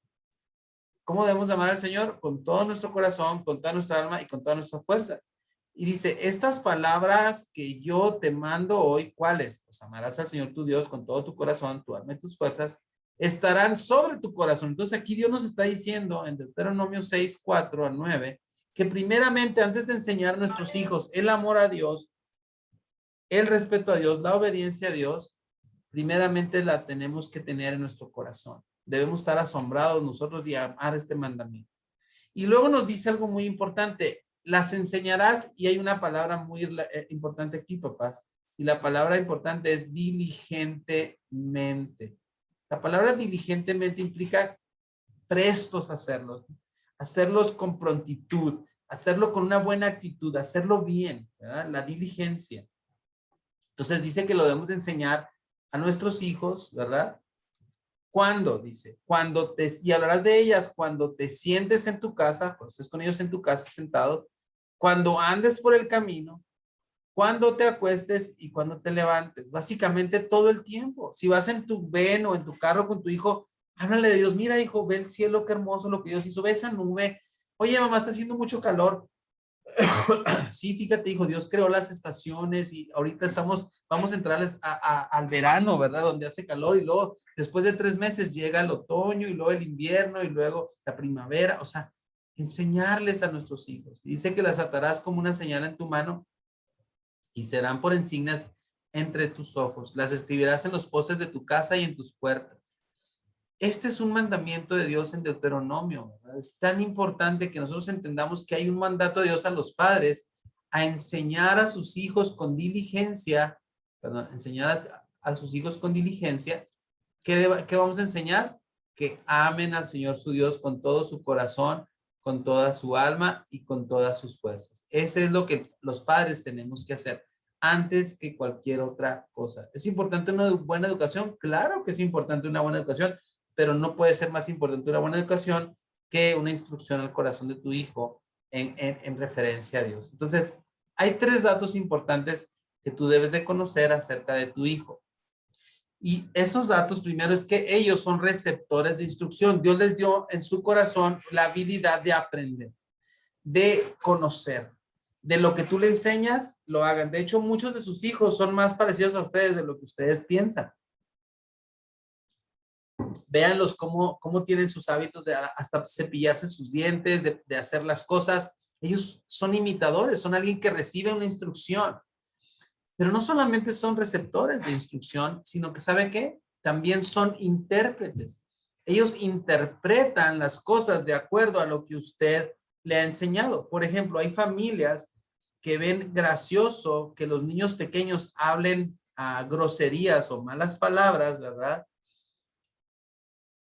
¿Cómo debemos amar al Señor? Con todo nuestro corazón, con toda nuestra alma y con todas nuestras fuerzas. Y dice, estas palabras que yo te mando hoy, ¿cuáles? Pues amarás al Señor tu Dios con todo tu corazón, tu alma y tus fuerzas, estarán sobre tu corazón. Entonces aquí Dios nos está diciendo en Deuteronomio 6, 4 al 9, que primeramente antes de enseñar a nuestros hijos el amor a Dios, el respeto a Dios, la obediencia a Dios, primeramente la tenemos que tener en nuestro corazón. Debemos estar asombrados nosotros y amar este mandamiento. Y luego nos dice algo muy importante, las enseñarás, y hay una palabra muy importante aquí, papás, y la palabra importante es diligentemente. La palabra diligentemente implica prestos a hacerlos, hacerlos con prontitud, hacerlo con una buena actitud, hacerlo bien, ¿verdad? La diligencia. Entonces dice que lo debemos enseñar a nuestros hijos, ¿verdad? ¿Cuándo? Dice, y hablarás de ellas cuando te sientes en tu casa, cuando estés con ellos en tu casa sentado, cuando andes por el camino, cuando te acuestes y cuando te levantes. Básicamente todo el tiempo. Si vas en tu ven o en tu carro con tu hijo, háblale de Dios. Mira, hijo, ve el cielo, qué hermoso lo que Dios hizo. Ve esa nube. Oye, mamá, está haciendo mucho calor. Sí, fíjate, hijo, Dios creó las estaciones y ahorita vamos a entrar al verano, ¿verdad? Donde hace calor y luego después de 3 meses llega el otoño y luego el invierno y luego la primavera. O sea, enseñarles a nuestros hijos. Dice que las atarás como una señal en tu mano y serán por insignias entre tus ojos. Las escribirás en los postes de tu casa y en tus puertas. Este es un mandamiento de Dios en Deuteronomio, ¿verdad? Es tan importante que nosotros entendamos que hay un mandato de Dios a los padres a enseñar a sus hijos con diligencia, perdón, enseñar a sus hijos con diligencia. ¿Qué vamos a enseñar? Que amen al Señor su Dios con todo su corazón, con toda su alma y con todas sus fuerzas. Eso es lo que los padres tenemos que hacer antes que cualquier otra cosa. ¿Es importante una buena educación? Claro que es importante una buena educación, pero no puede ser más importante una buena educación que una instrucción al corazón de tu hijo en referencia a Dios. Entonces, hay 3 datos importantes que tú debes de conocer acerca de tu hijo. Y esos datos, primero, es que ellos son receptores de instrucción. Dios les dio en su corazón la habilidad de aprender, de conocer. De lo que tú le enseñas, lo hagan. De hecho, muchos de sus hijos son más parecidos a ustedes de lo que ustedes piensan. Véanlos cómo tienen sus hábitos de hasta cepillarse sus dientes, de hacer las cosas. Ellos son imitadores, son alguien que recibe una instrucción. Pero no solamente son receptores de instrucción, sino que ¿sabe qué? También son intérpretes. Ellos interpretan las cosas de acuerdo a lo que usted le ha enseñado. Por ejemplo, hay familias que ven gracioso que los niños pequeños hablen groserías o malas palabras, ¿verdad?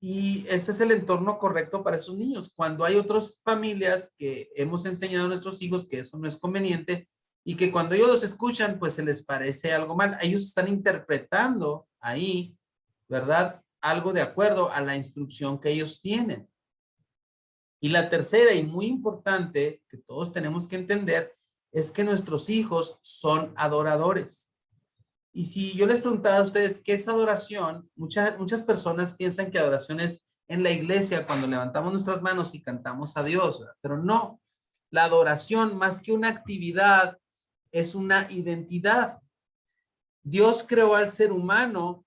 Y ese es el entorno correcto para esos niños. Cuando hay otras familias que hemos enseñado a nuestros hijos que eso no es conveniente y que cuando ellos los escuchan, pues se les parece algo mal. Ellos están interpretando ahí, ¿verdad? Algo de acuerdo a la instrucción que ellos tienen. Y la tercera y muy importante que todos tenemos que entender es que nuestros hijos son adoradores. Y si yo les preguntaba a ustedes qué es adoración, muchas personas piensan que adoración es en la iglesia cuando levantamos nuestras manos y cantamos a Dios, ¿verdad? Pero no, la adoración más que una actividad es una identidad. Dios creó al ser humano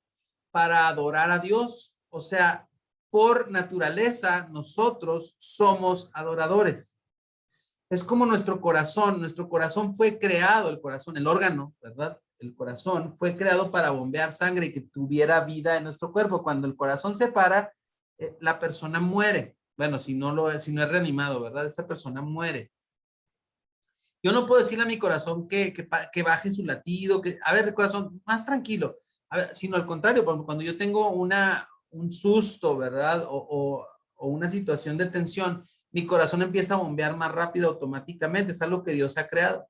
para adorar a Dios, o sea, por naturaleza nosotros somos adoradores. Es como nuestro corazón fue creado, el corazón, el órgano, ¿verdad? El corazón fue creado para bombear sangre y que tuviera vida en nuestro cuerpo. Cuando el corazón se para, la persona muere. Bueno, si no es reanimado, ¿verdad? Esa persona muere. Yo no puedo decirle a mi corazón que baje su latido, a ver, corazón, más tranquilo. A ver, sino al contrario, cuando yo tengo un susto, ¿verdad? O una situación de tensión, mi corazón empieza a bombear más rápido automáticamente. Es algo que Dios ha creado.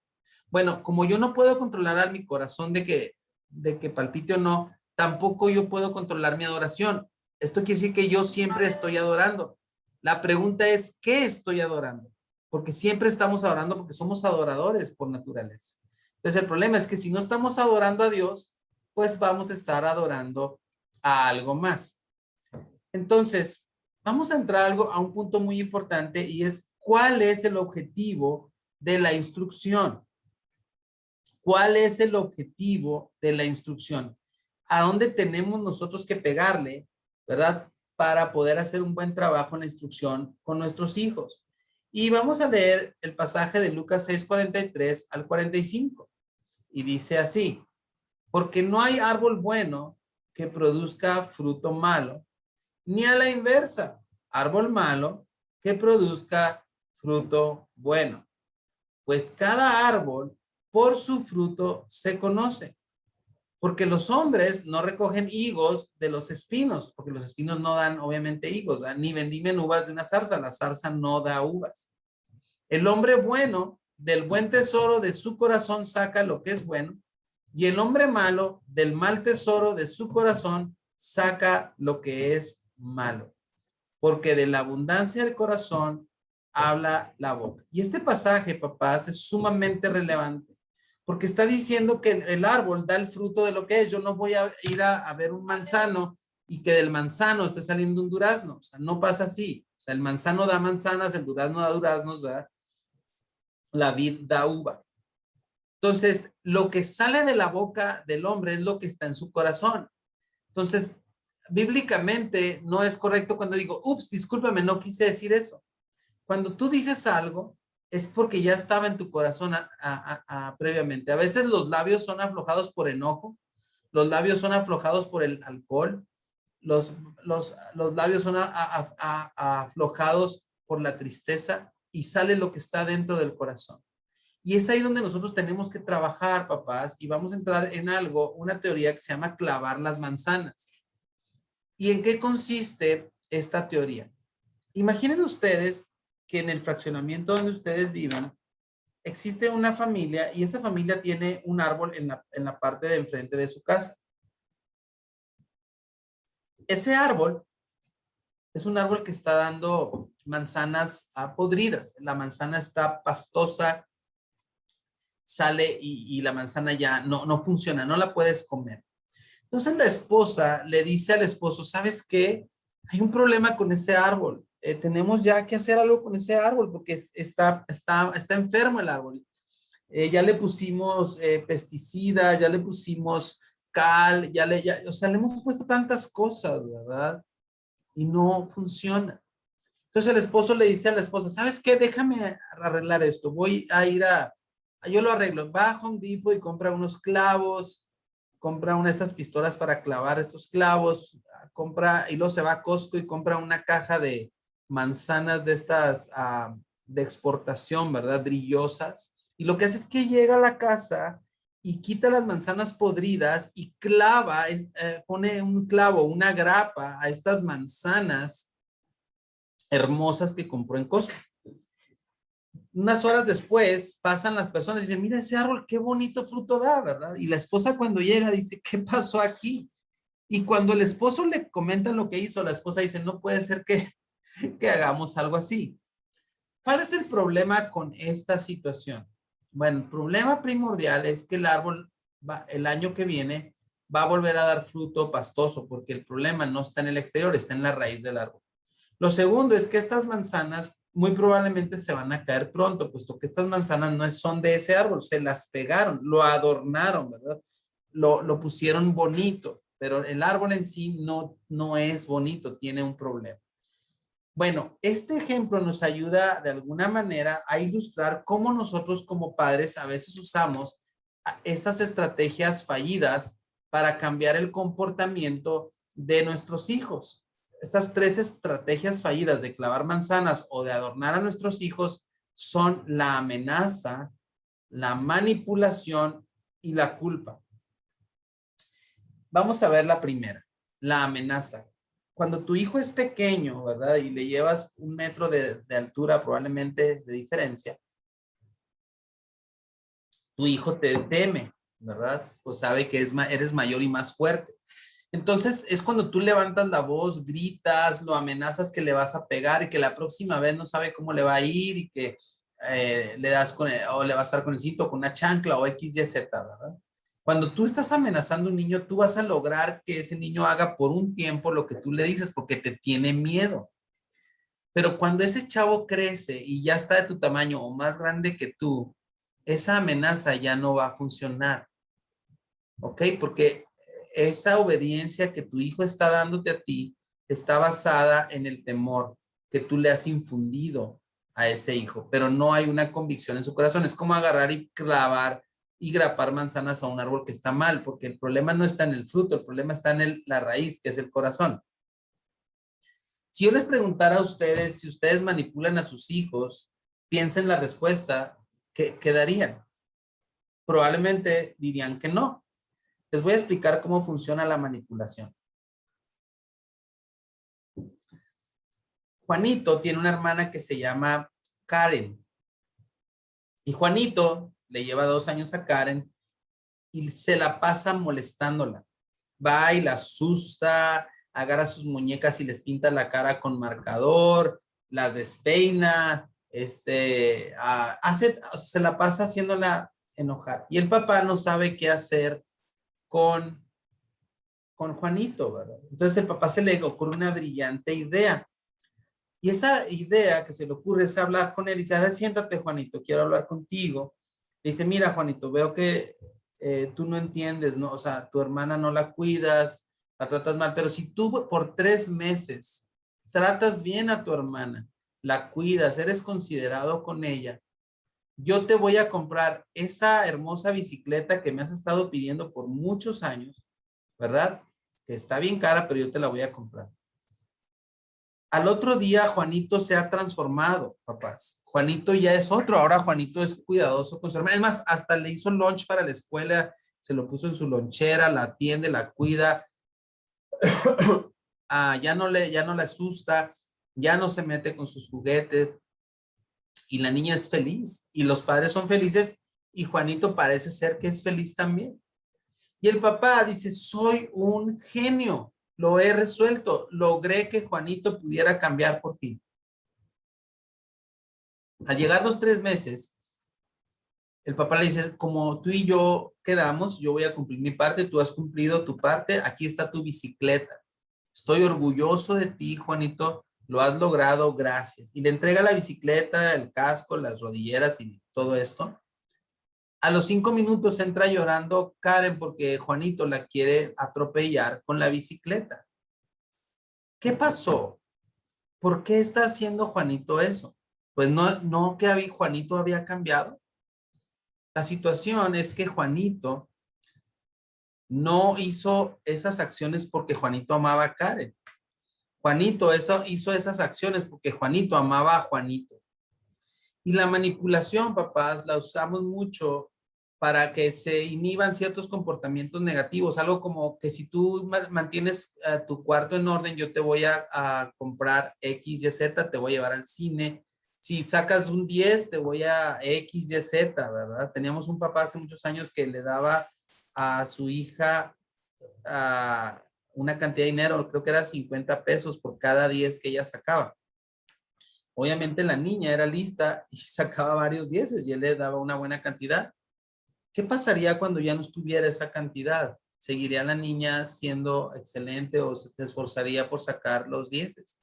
Bueno, como yo no puedo controlar a mi corazón de que palpite o no, tampoco yo puedo controlar mi adoración. Esto quiere decir que yo siempre estoy adorando. La pregunta es, ¿qué estoy adorando? Porque siempre estamos adorando porque somos adoradores por naturaleza. Entonces el problema es que si no estamos adorando a Dios, pues vamos a estar adorando a algo más. Entonces, vamos a entrar a un punto muy importante y es ¿cuál es el objetivo de la instrucción? ¿Cuál es el objetivo de la instrucción? ¿A dónde tenemos nosotros que pegarle, verdad? Para poder hacer un buen trabajo en la instrucción con nuestros hijos. Y vamos a leer el pasaje de Lucas 6:43 al 45. Y dice así, porque no hay árbol bueno que produzca fruto malo, ni a la inversa, árbol malo que produzca fruto bueno. Pues cada árbol por su fruto se conoce. Porque los hombres no recogen higos de los espinos, porque los espinos no dan obviamente higos, ¿verdad? Ni vendimen uvas de una zarza, la zarza no da uvas. El hombre bueno del buen tesoro de su corazón saca lo que es bueno, y el hombre malo del mal tesoro de su corazón saca lo que es malo. Porque de la abundancia del corazón habla la boca. Y este pasaje, papás, es sumamente relevante porque está diciendo que el árbol da el fruto de lo que es. Yo no voy a ir a ver un manzano y que del manzano esté saliendo un durazno. O sea, no pasa así. O sea, el manzano da manzanas, el durazno da duraznos, ¿verdad? La vid da uva. Entonces, lo que sale de la boca del hombre es lo que está en su corazón. Entonces, bíblicamente no es correcto cuando digo, ups, discúlpame, no quise decir eso. Cuando tú dices algo, es porque ya estaba en tu corazón previamente. A veces los labios son aflojados por enojo, los labios son aflojados por el alcohol, los, los labios son aflojados por la tristeza y sale lo que está dentro del corazón. Y es ahí donde nosotros tenemos que trabajar, papás, y vamos a entrar en algo, una teoría que se llama clavar las manzanas. ¿Y en qué consiste esta teoría? Imaginen ustedes que en el fraccionamiento donde ustedes viven existe una familia y esa familia tiene un árbol en la parte de enfrente de su casa. Ese árbol es un árbol que está dando manzanas podridas. La manzana está pastosa, sale y la manzana ya no funciona, no la puedes comer. Entonces la esposa le dice al esposo, ¿sabes qué? Hay un problema con ese árbol. Tenemos ya que hacer algo con ese árbol porque está enfermo el árbol. Ya le pusimos pesticidas, ya le pusimos cal, o sea, le hemos puesto tantas cosas, ¿verdad? Y no funciona. Entonces el esposo le dice a la esposa, ¿sabes qué? Déjame arreglar esto. Voy a ir yo lo arreglo. Va a Home Depot y compra unos clavos, compra una de estas pistolas para clavar estos clavos, compra y luego se va a Costco y compra una caja de manzanas de estas de exportación, ¿verdad? Brillosas. Y lo que hace es que llega a la casa y quita las manzanas podridas y clava, pone un clavo, una grapa a estas manzanas hermosas que compró en Costco. Unas horas después pasan las personas y dicen, mira ese árbol, qué bonito fruto da, ¿verdad? Y la esposa cuando llega dice, ¿qué pasó aquí? Y cuando el esposo le comenta lo que hizo, la esposa dice, no puede ser que hagamos algo así. ¿Cuál es el problema con esta situación? Bueno, el problema primordial es que el árbol el año que viene va a volver a dar fruto pastoso, porque el problema no está en el exterior, está en la raíz del árbol. Lo segundo es que estas manzanas muy probablemente se van a caer pronto, puesto que estas manzanas no son de ese árbol, se las pegaron, lo adornaron, ¿verdad? Lo pusieron bonito, pero el árbol en sí no es bonito, tiene un problema. Bueno, este ejemplo nos ayuda de alguna manera a ilustrar cómo nosotros como padres a veces usamos estas estrategias fallidas para cambiar el comportamiento de nuestros hijos. Estas 3 estrategias fallidas de clavar manzanas o de adornar a nuestros hijos son la amenaza, la manipulación y la culpa. Vamos a ver la primera, la amenaza. Cuando tu hijo es pequeño, ¿verdad? Y le llevas 1 metro de altura probablemente de diferencia, tu hijo te teme, ¿verdad? Pues sabe que eres mayor y más fuerte. Entonces es cuando tú levantas la voz, gritas, lo amenazas que le vas a pegar y que la próxima vez no sabe cómo le va a ir y que le das o le va a estar con el cinto, con una chancla o X, Y, Z, ¿verdad? Cuando tú estás amenazando a un niño, tú vas a lograr que ese niño haga por un tiempo lo que tú le dices porque te tiene miedo. Pero cuando ese chavo crece y ya está de tu tamaño o más grande que tú, esa amenaza ya no va a funcionar. ¿Ok? Porque esa obediencia que tu hijo está dándote a ti está basada en el temor que tú le has infundido a ese hijo, pero no hay una convicción en su corazón. Es como agarrar y clavar y grapar manzanas a un árbol que está mal, porque el problema no está en el fruto, el problema está en la raíz, que es el corazón. Si yo les preguntara a ustedes si ustedes manipulan a sus hijos, piensen la respuesta que darían. Probablemente dirían que no. Les voy a explicar cómo funciona la manipulación. Juanito tiene una hermana que se llama Karen. Y Juanito le lleva 2 años a Karen y se la pasa molestándola. Va y la asusta, agarra sus muñecas y les pinta la cara con marcador, las despeina, se la pasa haciéndola enojar. Y el papá no sabe qué hacer con Juanito, ¿verdad? Entonces el papá se le ocurre una brillante idea. Y esa idea que se le ocurre es hablar con él y dice, a ver, siéntate, Juanito, quiero hablar contigo. Le dice, mira, Juanito, veo que tú no entiendes, ¿no? O sea, tu hermana no la cuidas, la tratas mal, pero si tú por 3 meses tratas bien a tu hermana, la cuidas, eres considerado con ella, yo te voy a comprar esa hermosa bicicleta que me has estado pidiendo por muchos años, ¿verdad? Que está bien cara, pero yo te la voy a comprar. Al otro día, Juanito se ha transformado, papás. Juanito ya es otro. Ahora Juanito es cuidadoso con su hermana. Es más, hasta le hizo lunch para la escuela, se lo puso en su lonchera, la atiende, la cuida. Ya no le asusta, ya no se mete con sus juguetes. Y la niña es feliz. Y los padres son felices. Y Juanito parece ser que es feliz también. Y el papá dice, soy un genio. Lo he resuelto. Logré que Juanito pudiera cambiar por fin. Al llegar los 3 meses, el papá le dice, como tú y yo quedamos, yo voy a cumplir mi parte, tú has cumplido tu parte, aquí está tu bicicleta. Estoy orgulloso de ti, Juanito, lo has logrado, gracias. Y le entrega la bicicleta, el casco, las rodilleras y todo esto. A los 5 minutos entra llorando Karen porque Juanito la quiere atropellar con la bicicleta. ¿Qué pasó? ¿Por qué está haciendo Juanito eso? Pues no que Juanito había cambiado. La situación es que Juanito no hizo esas acciones porque Juanito amaba a Karen. Juanito hizo esas acciones porque Juanito amaba a Juanito. Y la manipulación, papás, la usamos mucho para que se inhiban ciertos comportamientos negativos. Algo como que si tú mantienes tu cuarto en orden, yo te voy a comprar X, Y, Z, te voy a llevar al cine. Si sacas un 10, te voy a X, Y, Z, ¿verdad? Teníamos un papá hace muchos años que le daba a su hija una cantidad de dinero, creo que era 50 pesos por cada 10 que ella sacaba. Obviamente la niña era lista y sacaba varios 10 y él le daba una buena cantidad. ¿Qué pasaría cuando ya no estuviera esa cantidad? ¿Seguiría la niña siendo excelente o se esforzaría por sacar los 10?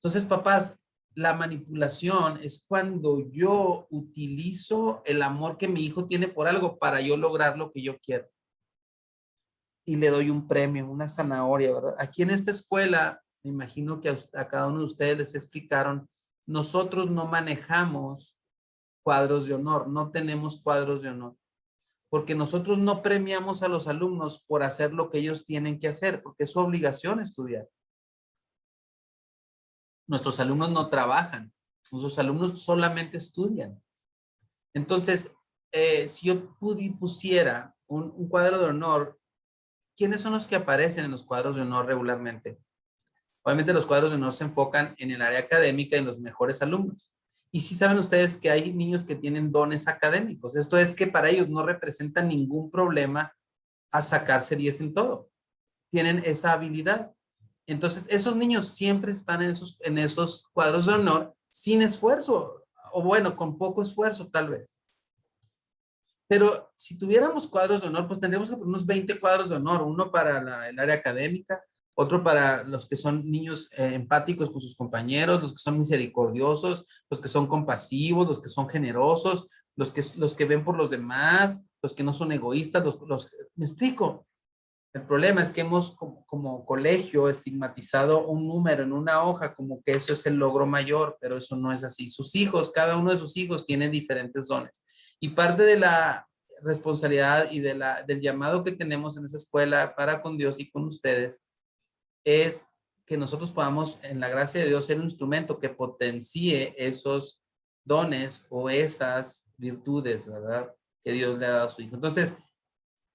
Entonces, papás, la manipulación es cuando yo utilizo el amor que mi hijo tiene por algo para yo lograr lo que yo quiero. Y le doy un premio, una zanahoria, ¿verdad? Aquí en esta escuela, me imagino que a cada uno de ustedes les explicaron, nosotros no manejamos cuadros de honor, no tenemos cuadros de honor, porque nosotros no premiamos a los alumnos por hacer lo que ellos tienen que hacer, porque es su obligación estudiar. Nuestros alumnos no trabajan, nuestros alumnos solamente estudian. Entonces, si yo pusiera un cuadro de honor, ¿quiénes son los que aparecen en los cuadros de honor regularmente? Obviamente los cuadros de honor se enfocan en el área académica y en los mejores alumnos. Y sí saben ustedes que hay niños que tienen dones académicos. Esto es que para ellos no representa ningún problema a sacarse 10 en todo. Tienen esa habilidad. Entonces, esos niños siempre están en esos cuadros de honor sin esfuerzo, o bueno, con poco esfuerzo tal vez. Pero si tuviéramos cuadros de honor, pues tendríamos unos 20 cuadros de honor, uno para el área académica, otro para los que son niños empáticos con sus compañeros, los que son misericordiosos, los que son compasivos, los que son generosos, los que ven por los demás, los que no son egoístas, ¿me explico? El problema es que hemos como colegio estigmatizado un número en una hoja como que eso es el logro mayor, pero eso no es así. Sus hijos, cada uno de sus hijos tienen diferentes dones. Y parte de la responsabilidad y del llamado que tenemos en esa escuela para con Dios y con ustedes es que nosotros podamos, en la gracia de Dios, ser un instrumento que potencie esos dones o esas virtudes, ¿verdad? Que Dios le ha dado a su hijo. Entonces,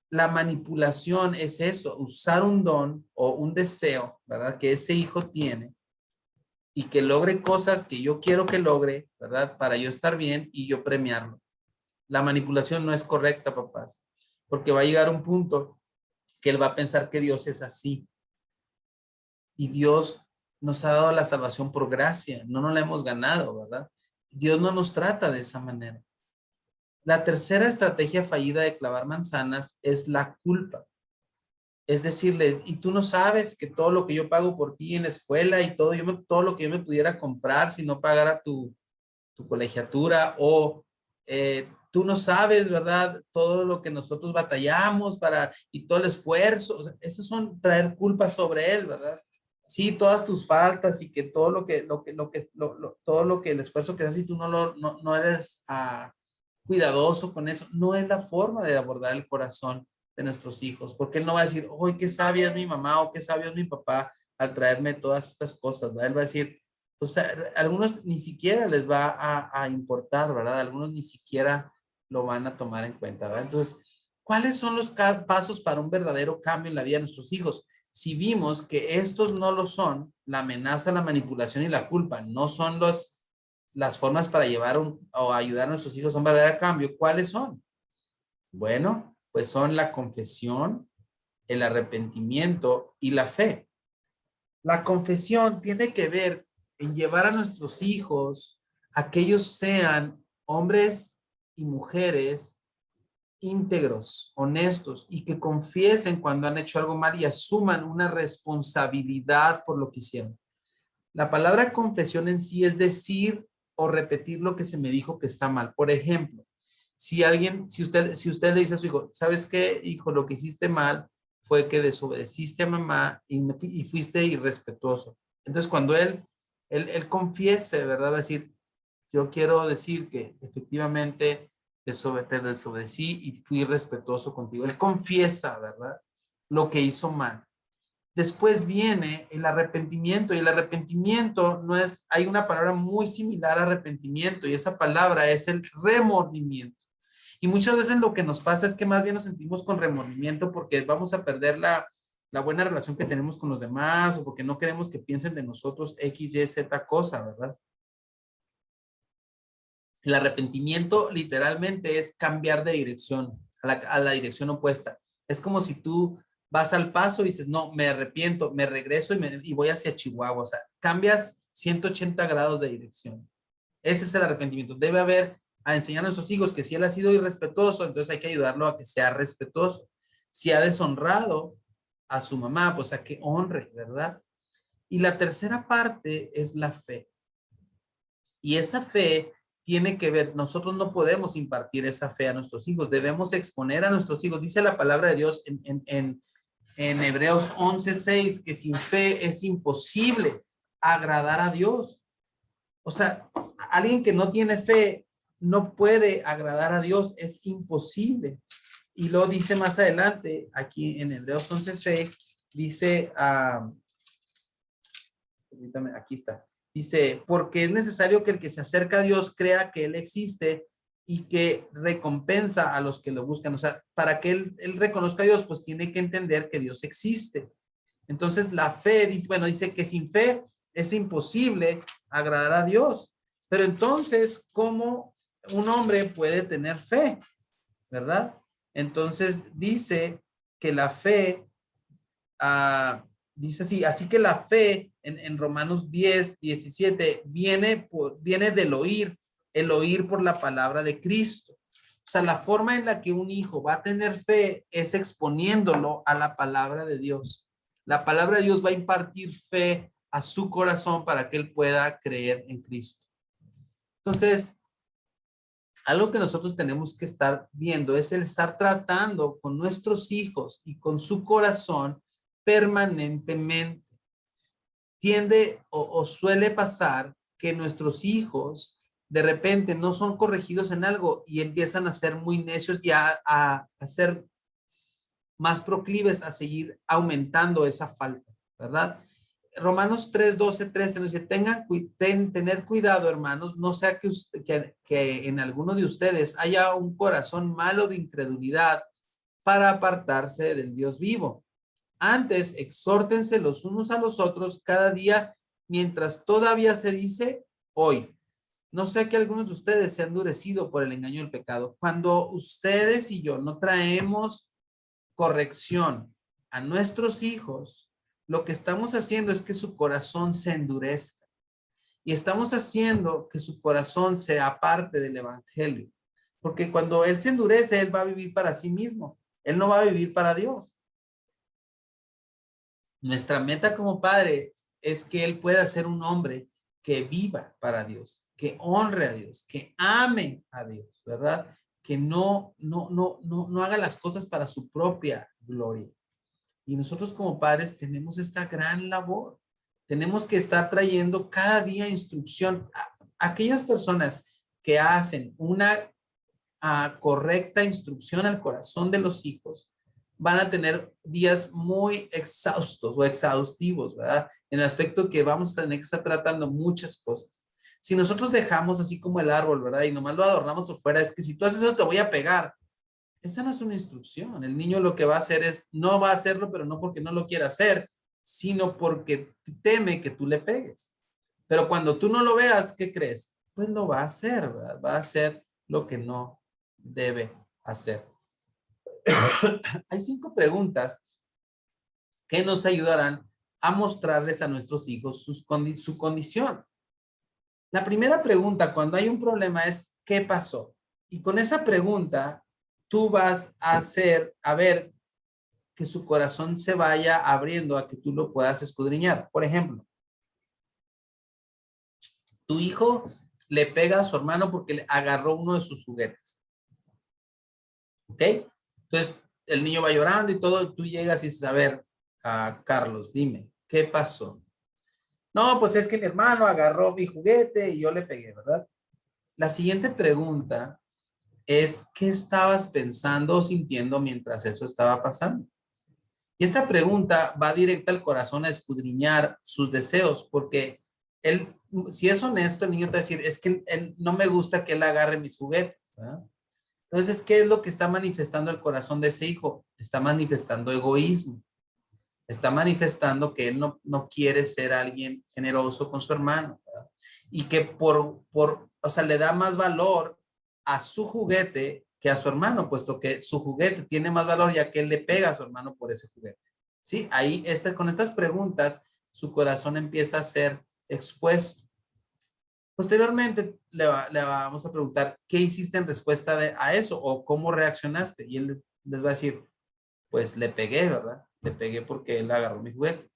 la manipulación es eso, usar un don o un deseo, ¿verdad? Que ese hijo tiene y que logre cosas que yo quiero que logre, ¿verdad? Para yo estar bien y yo premiarlo. La manipulación no es correcta, papás, porque va a llegar un punto que él va a pensar que Dios es así. Y Dios nos ha dado la salvación por gracia, no nos la hemos ganado, ¿verdad? Dios no nos trata de esa manera. La tercera estrategia fallida de clavar manzanas es la culpa. Es decirles, y tú no sabes que todo lo que yo pago por ti en la escuela y todo lo que yo me pudiera comprar si no pagara tu colegiatura, o tú no sabes, ¿verdad? Todo lo que nosotros batallamos y todo el esfuerzo. O sea, esos son traer culpa sobre él, ¿verdad? sí, todas tus faltas y que todo todo lo que el esfuerzo que haces y tú no eres cuidadoso con eso, no es la forma de abordar el corazón de nuestros hijos, porque él no va a decir, oh, qué sabia es mi mamá o qué sabio es mi papá al traerme todas estas cosas, ¿verdad? Él va a decir, o sea, a algunos ni siquiera les va a importar, ¿verdad? Algunos ni siquiera lo van a tomar en cuenta, ¿verdad? Entonces, ¿cuáles son los pasos para un verdadero cambio en la vida de nuestros hijos? Si vimos que estos no lo son, la amenaza, la manipulación y la culpa no son las formas para llevar o ayudar a nuestros hijos a un verdadero cambio, ¿cuáles son? Bueno, pues son la confesión, el arrepentimiento y la fe. La confesión tiene que ver en llevar a nuestros hijos a que ellos sean hombres y mujeres íntegros, honestos y que confiesen cuando han hecho algo mal y asuman una responsabilidad por lo que hicieron. La palabra confesión en sí es decir o repetir lo que se me dijo que está mal. Por ejemplo, si usted le dice a su hijo, ¿sabes qué, hijo? Lo que hiciste mal fue que desobedeciste a mamá y fuiste irrespetuoso. Entonces, cuando él confiese, ¿verdad? Va a decir, yo quiero decir que efectivamente te desobedecí y fui irrespetuoso contigo. Él confiesa, ¿verdad? Lo que hizo mal. Después viene el arrepentimiento y el arrepentimiento no es, hay una palabra muy similar a arrepentimiento y esa palabra es el remordimiento. Y muchas veces lo que nos pasa es que más bien nos sentimos con remordimiento porque vamos a perder la buena relación que tenemos con los demás o porque no queremos que piensen de nosotros X, Y, Z cosa, ¿verdad? El arrepentimiento literalmente es cambiar de dirección a la dirección opuesta. Es como si tú vas al Paso y dices, no, me arrepiento, me regreso y voy hacia Chihuahua. O sea, cambias 180 grados de dirección. Ese es el arrepentimiento. Debe haber a enseñar a nuestros hijos que si él ha sido irrespetuoso, entonces hay que ayudarlo a que sea respetuoso. Si ha deshonrado a su mamá, pues a que honre, ¿verdad? Y la tercera parte es la fe. Y esa fe tiene que ver, nosotros no podemos impartir esa fe a nuestros hijos, debemos exponer a nuestros hijos. Dice la palabra de Dios en Hebreos 11:6 que sin fe es imposible agradar a Dios. O sea, alguien que no tiene fe no puede agradar a Dios, es imposible. Y lo dice más adelante, aquí en Hebreos 11:6, dice, permítame, aquí está. Dice, porque es necesario que el que se acerca a Dios crea que Él existe y que recompensa a los que lo buscan. O sea, para que él reconozca a Dios, pues tiene que entender que Dios existe. Entonces, la fe, dice, bueno, dice que sin fe es imposible agradar a Dios. Pero entonces, ¿cómo un hombre puede tener fe? ¿Verdad? Entonces, dice que la fe dice así que la fe en Romanos 10:17 viene del oír, el oír por la palabra de Cristo. O sea, la forma en la que un hijo va a tener fe es exponiéndolo a la palabra de Dios. La palabra de Dios va a impartir fe a su corazón para que él pueda creer en Cristo. Entonces, algo que nosotros tenemos que estar viendo es el estar tratando con nuestros hijos y con su corazón permanentemente. Tiende o suele pasar que nuestros hijos de repente no son corregidos en algo y empiezan a ser muy necios y a ser más proclives a seguir aumentando esa falta, ¿verdad? Romanos 3:12-13 nos dice, tened cuidado, hermanos, no sea que en alguno de ustedes haya un corazón malo de incredulidad para apartarse del Dios vivo. Antes, exhórtense los unos a los otros cada día mientras todavía se dice hoy. No sé que algunos de ustedes se han endurecido por el engaño del pecado. Cuando ustedes y yo no traemos corrección a nuestros hijos, lo que estamos haciendo es que su corazón se endurezca y estamos haciendo que su corazón sea parte del evangelio. Porque cuando él se endurece, él va a vivir para sí mismo. Él no va a vivir para Dios. Nuestra meta como padres es que él pueda ser un hombre que viva para Dios, que honre a Dios, que ame a Dios, ¿verdad? Que no haga las cosas para su propia gloria. Y nosotros como padres tenemos esta gran labor. Tenemos que estar trayendo cada día instrucción. Aquellas personas que hacen una correcta instrucción al corazón de los hijos van a tener días muy exhaustos o exhaustivos, ¿verdad? En el aspecto que vamos a tener que estar tratando muchas cosas. Si nosotros dejamos así como el árbol, ¿verdad? Y nomás lo adornamos por fuera, es que si tú haces eso te voy a pegar. Esa no es una instrucción. El niño lo que va a hacer es, no va a hacerlo, pero no porque no lo quiera hacer, sino porque teme que tú le pegues. Pero cuando tú no lo veas, ¿qué crees? Pues lo va a hacer, ¿verdad? Va a hacer lo que no debe hacer. Hay 5 preguntas que nos ayudarán a mostrarles a nuestros hijos su condición. La primera pregunta cuando hay un problema es, ¿qué pasó? Y con esa pregunta, tú vas a ver que su corazón se vaya abriendo a que tú lo puedas escudriñar. Por ejemplo, tu hijo le pega a su hermano porque le agarró uno de sus juguetes. ¿Ok? Entonces, el niño va llorando y todo, tú llegas y dices, a ver, Carlos, dime, ¿qué pasó? No, pues es que mi hermano agarró mi juguete y yo le pegué, ¿verdad? La siguiente pregunta es, ¿qué estabas pensando o sintiendo mientras eso estaba pasando? Y esta pregunta va directa al corazón a escudriñar sus deseos, porque él, si es honesto, el niño te va a decir, es que él, no me gusta que él agarre mis juguetes, ¿verdad? Entonces, ¿qué es lo que está manifestando el corazón de ese hijo? Está manifestando egoísmo. Está manifestando que él no quiere ser alguien generoso con su hermano, ¿verdad? Y que o sea, le da más valor a su juguete que a su hermano, puesto que su juguete tiene más valor ya que él le pega a su hermano por ese juguete. ¿Sí? Ahí, con estas preguntas, su corazón empieza a ser expuesto. Posteriormente, le vamos a preguntar, ¿qué hiciste en respuesta a eso? ¿O cómo reaccionaste? Y él les va a decir, pues le pegué, ¿verdad? Le pegué porque él agarró mi juguete.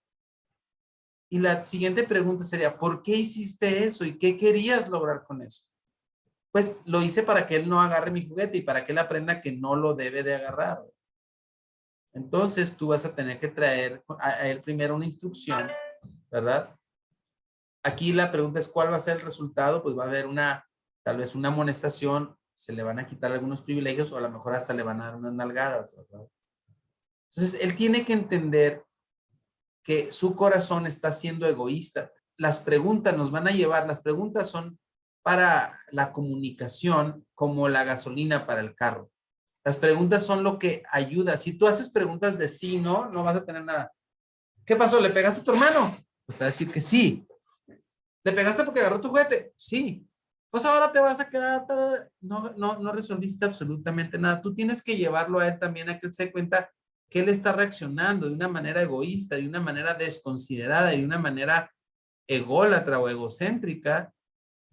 Y la siguiente pregunta sería, ¿por qué hiciste eso? ¿Y qué querías lograr con eso? Pues lo hice para que él no agarre mi juguete y para que él aprenda que no lo debe de agarrar. Entonces tú vas a tener que traer a él primero una instrucción, ¿verdad? Aquí la pregunta es, ¿cuál va a ser el resultado? Pues va a haber tal vez una amonestación, se le van a quitar algunos privilegios o a lo mejor hasta le van a dar unas nalgadas, ¿verdad? Entonces, él tiene que entender que su corazón está siendo egoísta. Las preguntas nos van a llevar, las preguntas son para la comunicación como la gasolina para el carro. Las preguntas son lo que ayuda. Si tú haces preguntas de sí, no vas a tener nada. ¿Qué pasó? ¿Le pegaste a tu hermano? Pues te va a decir que sí. ¿Le pegaste porque agarró tu juguete? Sí. Pues ahora te vas a quedar, no resolviste absolutamente nada. Tú tienes que llevarlo a él también a que él se dé cuenta que él está reaccionando de una manera egoísta, de una manera desconsiderada y de una manera ególatra o egocéntrica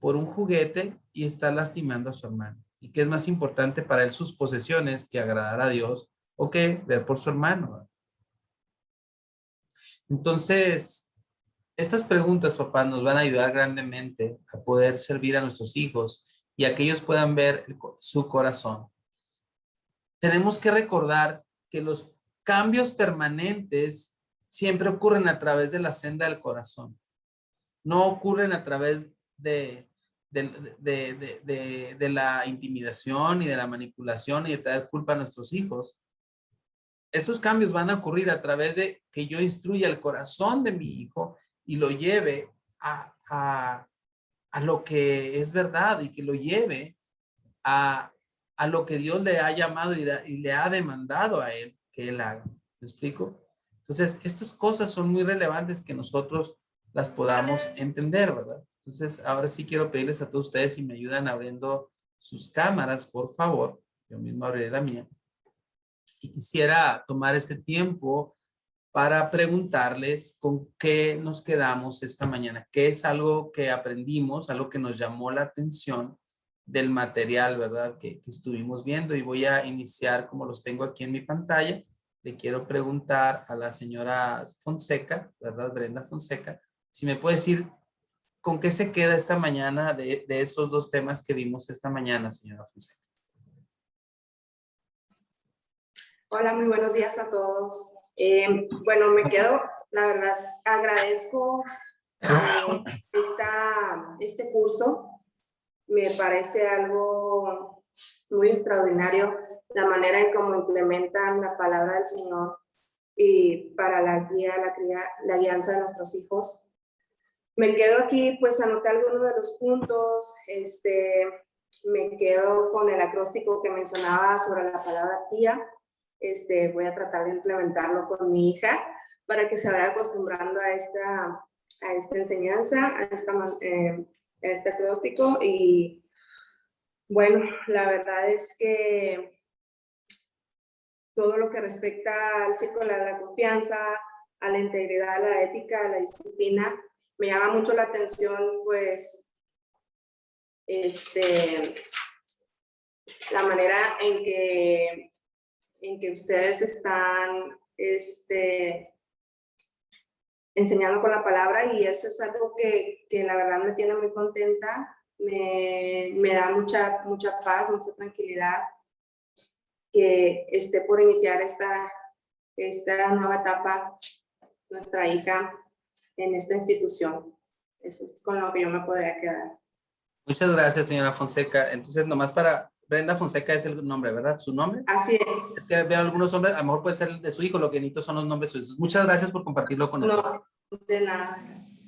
por un juguete y está lastimando a su hermano. Y que es más importante para él sus posesiones que agradar a Dios o que ver por su hermano. Entonces, estas preguntas, papá, nos van a ayudar grandemente a poder servir a nuestros hijos y a que ellos puedan ver su corazón. Tenemos que recordar que los cambios permanentes siempre ocurren a través de la senda del corazón. No ocurren a través de la intimidación y de la manipulación y de traer culpa a nuestros hijos. Estos cambios van a ocurrir a través de que yo instruya el corazón de mi hijo y lo lleve a lo que es verdad y que lo lleve a lo que Dios le ha llamado y le ha demandado a él que él haga. ¿Me explico? Entonces, estas cosas son muy relevantes que nosotros las podamos entender, ¿verdad? Entonces, ahora sí quiero pedirles a todos ustedes si me ayudan abriendo sus cámaras, por favor. Yo mismo abriré la mía. Y quisiera tomar este tiempo para preguntarles con qué nos quedamos esta mañana, qué es algo que aprendimos, algo que nos llamó la atención del material, ¿verdad? Que estuvimos viendo y voy a iniciar como los tengo aquí en mi pantalla. Le quiero preguntar a la señora Fonseca, ¿verdad? Brenda Fonseca, si me puede decir con qué se queda esta mañana de estos dos temas que vimos esta mañana, señora Fonseca. Hola, muy buenos días a todos. Bueno, me quedo La verdad, agradezco este curso. Me parece algo muy extraordinario la manera en cómo implementan la palabra del Señor y para la guianza de nuestros hijos. Me quedo aquí, pues anoté algunos de los puntos, me quedo con el acróstico que mencionaba sobre la palabra tía. Voy a tratar de implementarlo con mi hija para que se vaya acostumbrando a esta enseñanza, a este acróstico. Y bueno, la verdad es que todo lo que respecta al círculo de la confianza, a la integridad, a la ética, a la disciplina, me llama mucho la atención, pues, la manera en que ustedes están enseñando con la palabra, y eso es algo que la verdad me tiene muy contenta, me da mucha paz, mucha tranquilidad que esté por iniciar esta nueva etapa nuestra hija en esta institución. Eso es con lo que yo me podría quedar. Muchas gracias, señora Fonseca. Entonces, nomás para Brenda Fonseca es el nombre, ¿verdad? ¿Su nombre? Así es. Es que veo algunos nombres, a lo mejor puede ser el de su hijo, lo que necesito son los nombres suyos. Muchas gracias por compartirlo con nosotros. No, de nada.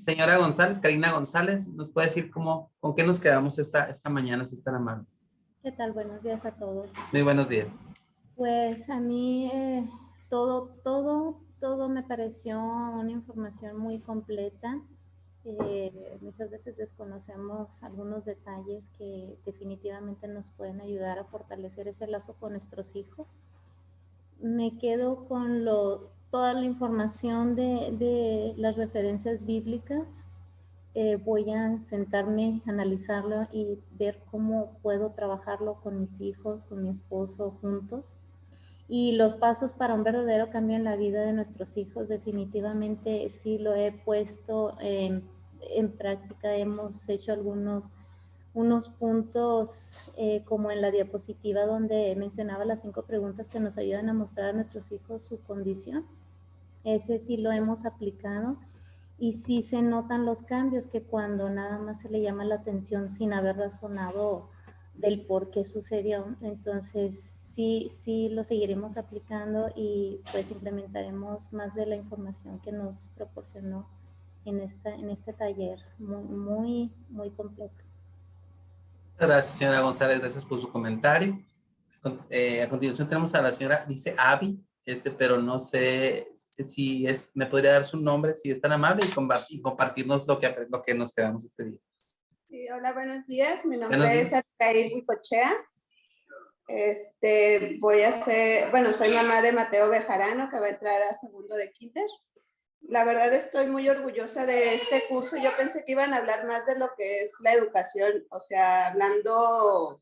Señora González, Karina González, ¿nos puede decir con qué nos quedamos esta mañana, si es tan amable? ¿Qué tal? Buenos días a todos. Muy buenos días. Pues a mí todo me pareció una información muy completa. Muchas veces desconocemos algunos detalles que definitivamente nos pueden ayudar a fortalecer ese lazo con nuestros hijos. Me quedo con toda la información de las referencias bíblicas. Voy a sentarme, analizarlo y ver cómo puedo trabajarlo con mis hijos, con mi esposo, juntos. Y los pasos para un verdadero cambio en la vida de nuestros hijos, definitivamente sí lo he puesto en práctica. Hemos hecho unos puntos como en la diapositiva donde mencionaba las 5 preguntas que nos ayudan a mostrar a nuestros hijos su condición. Ese sí lo hemos aplicado. Y sí se notan los cambios, que cuando nada más se le llama la atención sin haber razonado del por qué sucedió. Entonces sí lo seguiremos aplicando y pues implementaremos más de la información que nos proporcionó en este taller muy completo. Gracias, señora González, gracias por su comentario. A continuación tenemos a la señora, dice Abby, pero no sé si me podría dar su nombre, si es tan amable, y compartirnos lo que nos quedamos este día. Sí, hola, buenos días. Mi nombre es Arcaí Huicochea. Soy mamá de Mateo Bejarano, que va a entrar a segundo de kinder. La verdad estoy muy orgullosa de este curso. Yo pensé que iban a hablar más de lo que es la educación, o sea, hablando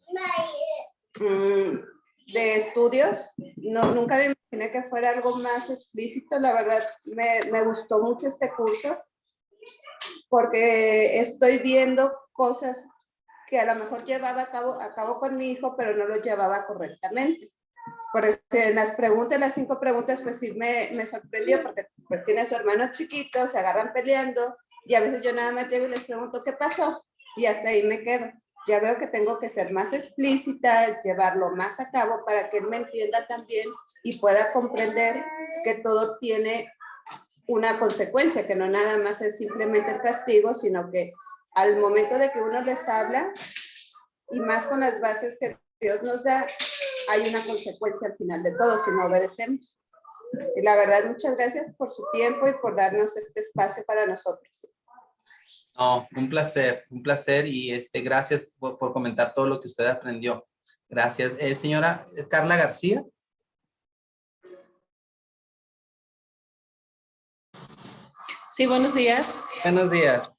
de estudios. Nunca me imaginé que fuera algo más explícito. La verdad me gustó mucho este curso porque estoy viendo cosas que a lo mejor llevaba a cabo con mi hijo, pero no lo llevaba correctamente. Por eso en las 5 preguntas, pues sí me sorprendió, porque pues tiene a su hermano chiquito, se agarran peleando, y a veces yo nada más llego y les pregunto, ¿qué pasó? Y hasta ahí me quedo. Ya veo que tengo que ser más explícita, llevarlo más a cabo para que él me entienda también y pueda comprender que todo tiene una consecuencia, que no nada más es simplemente el castigo, sino que al momento de que uno les habla, y más con las bases que Dios nos da, hay una consecuencia al final de todo si no obedecemos. Y la verdad, muchas gracias por su tiempo y por darnos este espacio para nosotros. No, un placer y gracias por comentar todo lo que usted aprendió. Gracias. Señora Carla García. Sí, buenos días. Buenos días.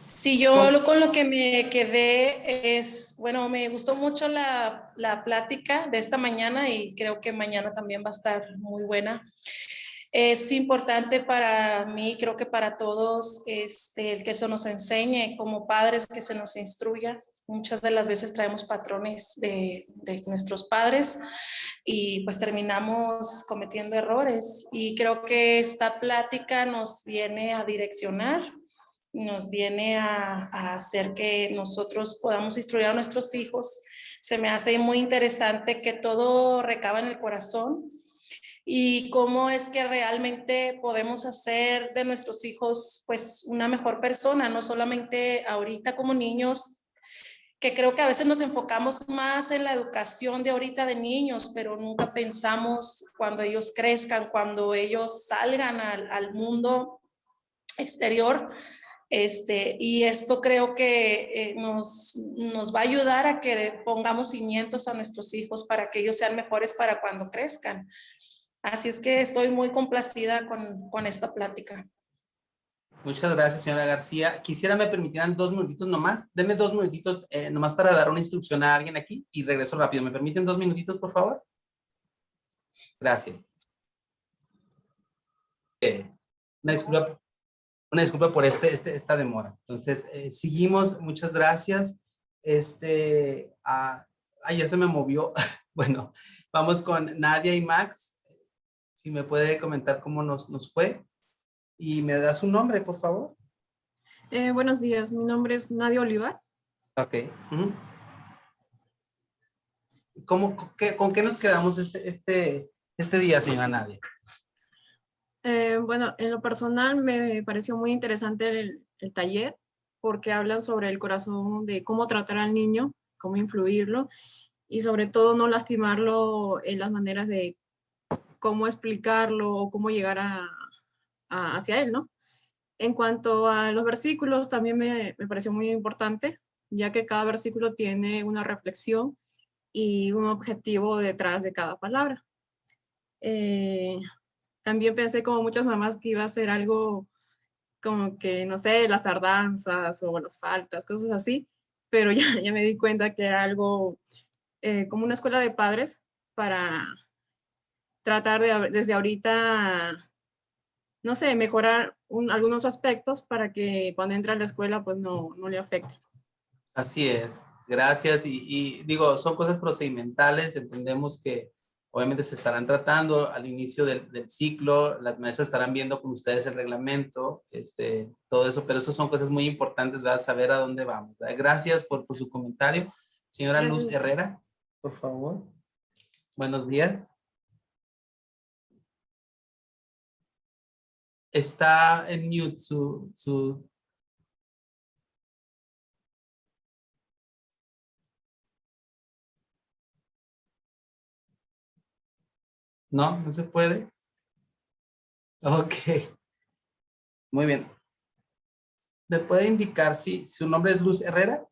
Sí, yo con lo que me quedé es, bueno, me gustó mucho la plática de esta mañana y creo que mañana también va a estar muy buena. Es importante para mí, creo que para todos, el que se nos enseñe como padres, que se nos instruya. Muchas de las veces traemos patrones de nuestros padres y pues terminamos cometiendo errores. Y creo que esta plática nos viene a direccionar, nos viene a hacer que nosotros podamos instruir a nuestros hijos. Se me hace muy interesante que todo recaba en el corazón y cómo es que realmente podemos hacer de nuestros hijos pues una mejor persona, no solamente ahorita como niños, que creo que a veces nos enfocamos más en la educación de ahorita de niños, pero nunca pensamos cuando ellos crezcan, cuando ellos salgan al mundo exterior. Y esto creo que nos va a ayudar a que pongamos cimientos a nuestros hijos para que ellos sean mejores para cuando crezcan. Así es que estoy muy complacida con esta plática. Muchas gracias, señora García. Quisiera me permitieran 2 minutitos nomás. Denme 2 minutitos nomás para dar una instrucción a alguien aquí y regreso rápido. ¿Me permiten 2 minutitos, por favor? Gracias. Una disculpa, una disculpa por esta demora. Entonces, seguimos. Muchas gracias. Ya se me movió. Bueno, vamos con Nadia y Max. Si me puede comentar cómo nos fue. Y me da su nombre, por favor. Buenos días, mi nombre es Nadia Olivar. Ok. ¿Con qué nos quedamos este día, señora Nadia? Bueno, en lo personal me pareció muy interesante el taller porque hablan sobre el corazón, de cómo tratar al niño, cómo influirlo y sobre todo no lastimarlo en las maneras de cómo explicarlo o cómo llegar hacia él, ¿no? En cuanto a los versículos, también me pareció muy importante, ya que cada versículo tiene una reflexión y un objetivo detrás de cada palabra. También pensé, como muchas mamás, que iba a ser algo como que, no sé, las tardanzas o las faltas, cosas así, pero ya me di cuenta que era algo como una escuela de padres para tratar de desde ahorita, no sé, mejorar algunos aspectos para que cuando entre a la escuela pues no le afecte. Así es. Gracias. Y digo, son cosas procedimentales. Entendemos que obviamente se estarán tratando al inicio del ciclo. Las maestras estarán viendo con ustedes el reglamento, todo eso, pero eso son cosas muy importantes, ¿verdad? Saber a dónde vamos, ¿verdad? Gracias por su comentario. Señora Gracias. Luz Herrera, por favor. Buenos días. Está en mute su... No, no se puede. Ok, muy bien. ¿Me puede indicar si su nombre es Luz Herrera?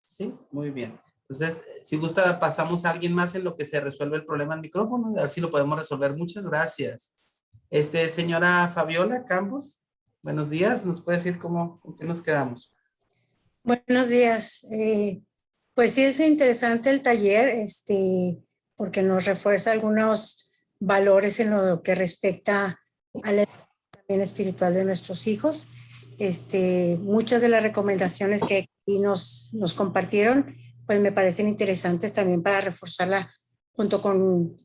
Sí, muy bien. Entonces, si gusta, pasamos a alguien más en lo que se resuelve el problema del micrófono, a ver si lo podemos resolver. Muchas gracias. Señora Fabiola Campos, buenos días. ¿Nos puede decir con qué nos quedamos? Buenos días. Pues sí, es interesante el taller, porque nos refuerza algunos valores en lo que respecta a la educación también espiritual de nuestros hijos. Muchas de las recomendaciones que aquí nos compartieron, pues me parecen interesantes también para reforzarla junto con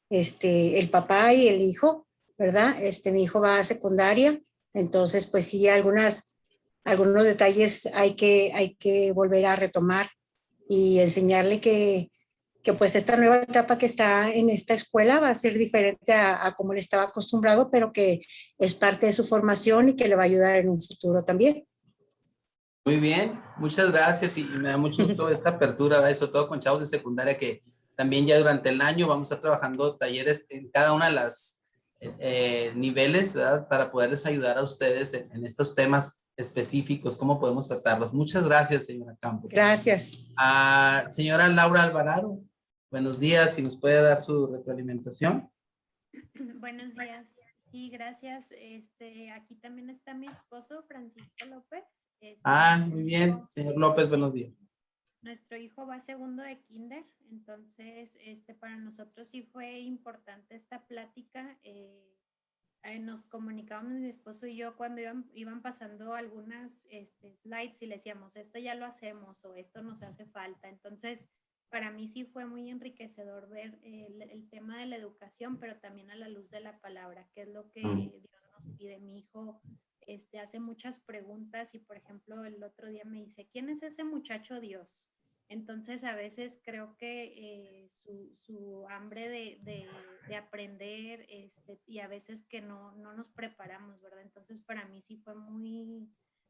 el papá y el hijo, ¿verdad? Mi hijo va a secundaria, entonces pues sí, algunos detalles hay que volver a retomar y enseñarle que pues esta nueva etapa que está en esta escuela va a ser diferente a como él estaba acostumbrado, pero que es parte de su formación y que le va a ayudar en un futuro también. Muy bien, muchas gracias y me da mucho gusto esta apertura, ¿verdad? Sobre todo con chavos de secundaria que también ya durante el año vamos a estar trabajando talleres en cada una de las niveles, ¿verdad? Para poderles ayudar a ustedes en estos temas específicos, cómo podemos tratarlos. Muchas gracias, señora Campos. Gracias. Señora Laura Alvarado, buenos días, si nos puede dar su retroalimentación. Buenos días. Sí, gracias. Aquí también está mi esposo, Francisco López. Muy bien, señor López, buenos días. Nuestro hijo va a segundo de kinder, entonces para nosotros sí fue importante esta plática. Nos comunicábamos mi esposo y yo cuando iban pasando algunas slides y le decíamos, esto ya lo hacemos o esto nos hace falta. Entonces, para mí sí fue muy enriquecedor ver el tema de la educación, pero también a la luz de la palabra, que es lo que Dios nos pide. Mi hijo hace muchas preguntas y, por ejemplo, el otro día me dice, ¿quién es ese muchacho Dios? Entonces, a veces creo que su hambre de aprender y a veces que no nos preparamos, ¿verdad? Entonces, para mí sí fue muy,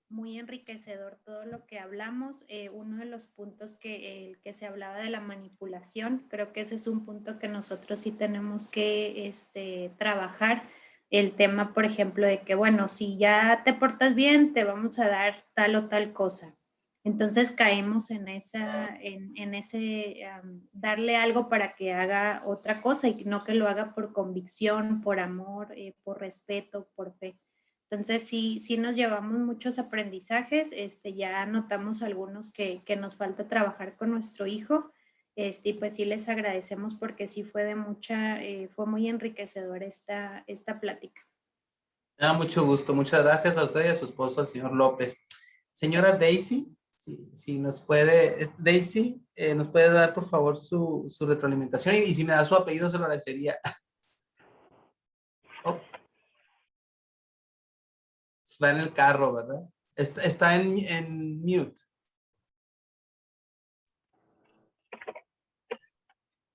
muy enriquecedor todo lo que hablamos. Uno de los puntos que se hablaba de la manipulación, creo que ese es un punto que nosotros sí tenemos que trabajar. El tema, por ejemplo, de que, bueno, si ya te portas bien, te vamos a dar tal o tal cosa. Entonces caemos en ese darle algo para que haga otra cosa y no que lo haga por convicción, por amor, por respeto, por fe. Entonces sí nos llevamos muchos aprendizajes, ya notamos algunos que nos falta trabajar con nuestro hijo, y pues sí les agradecemos porque sí fue fue muy enriquecedor esta plática. Me da mucho gusto. Muchas gracias a usted y a su esposo, el señor López. Señora Daisy, si nos puede, Daisy, nos puede dar por favor su retroalimentación y si me da su apellido se lo agradecería. Oh. Va en el carro, ¿verdad? Está en mute.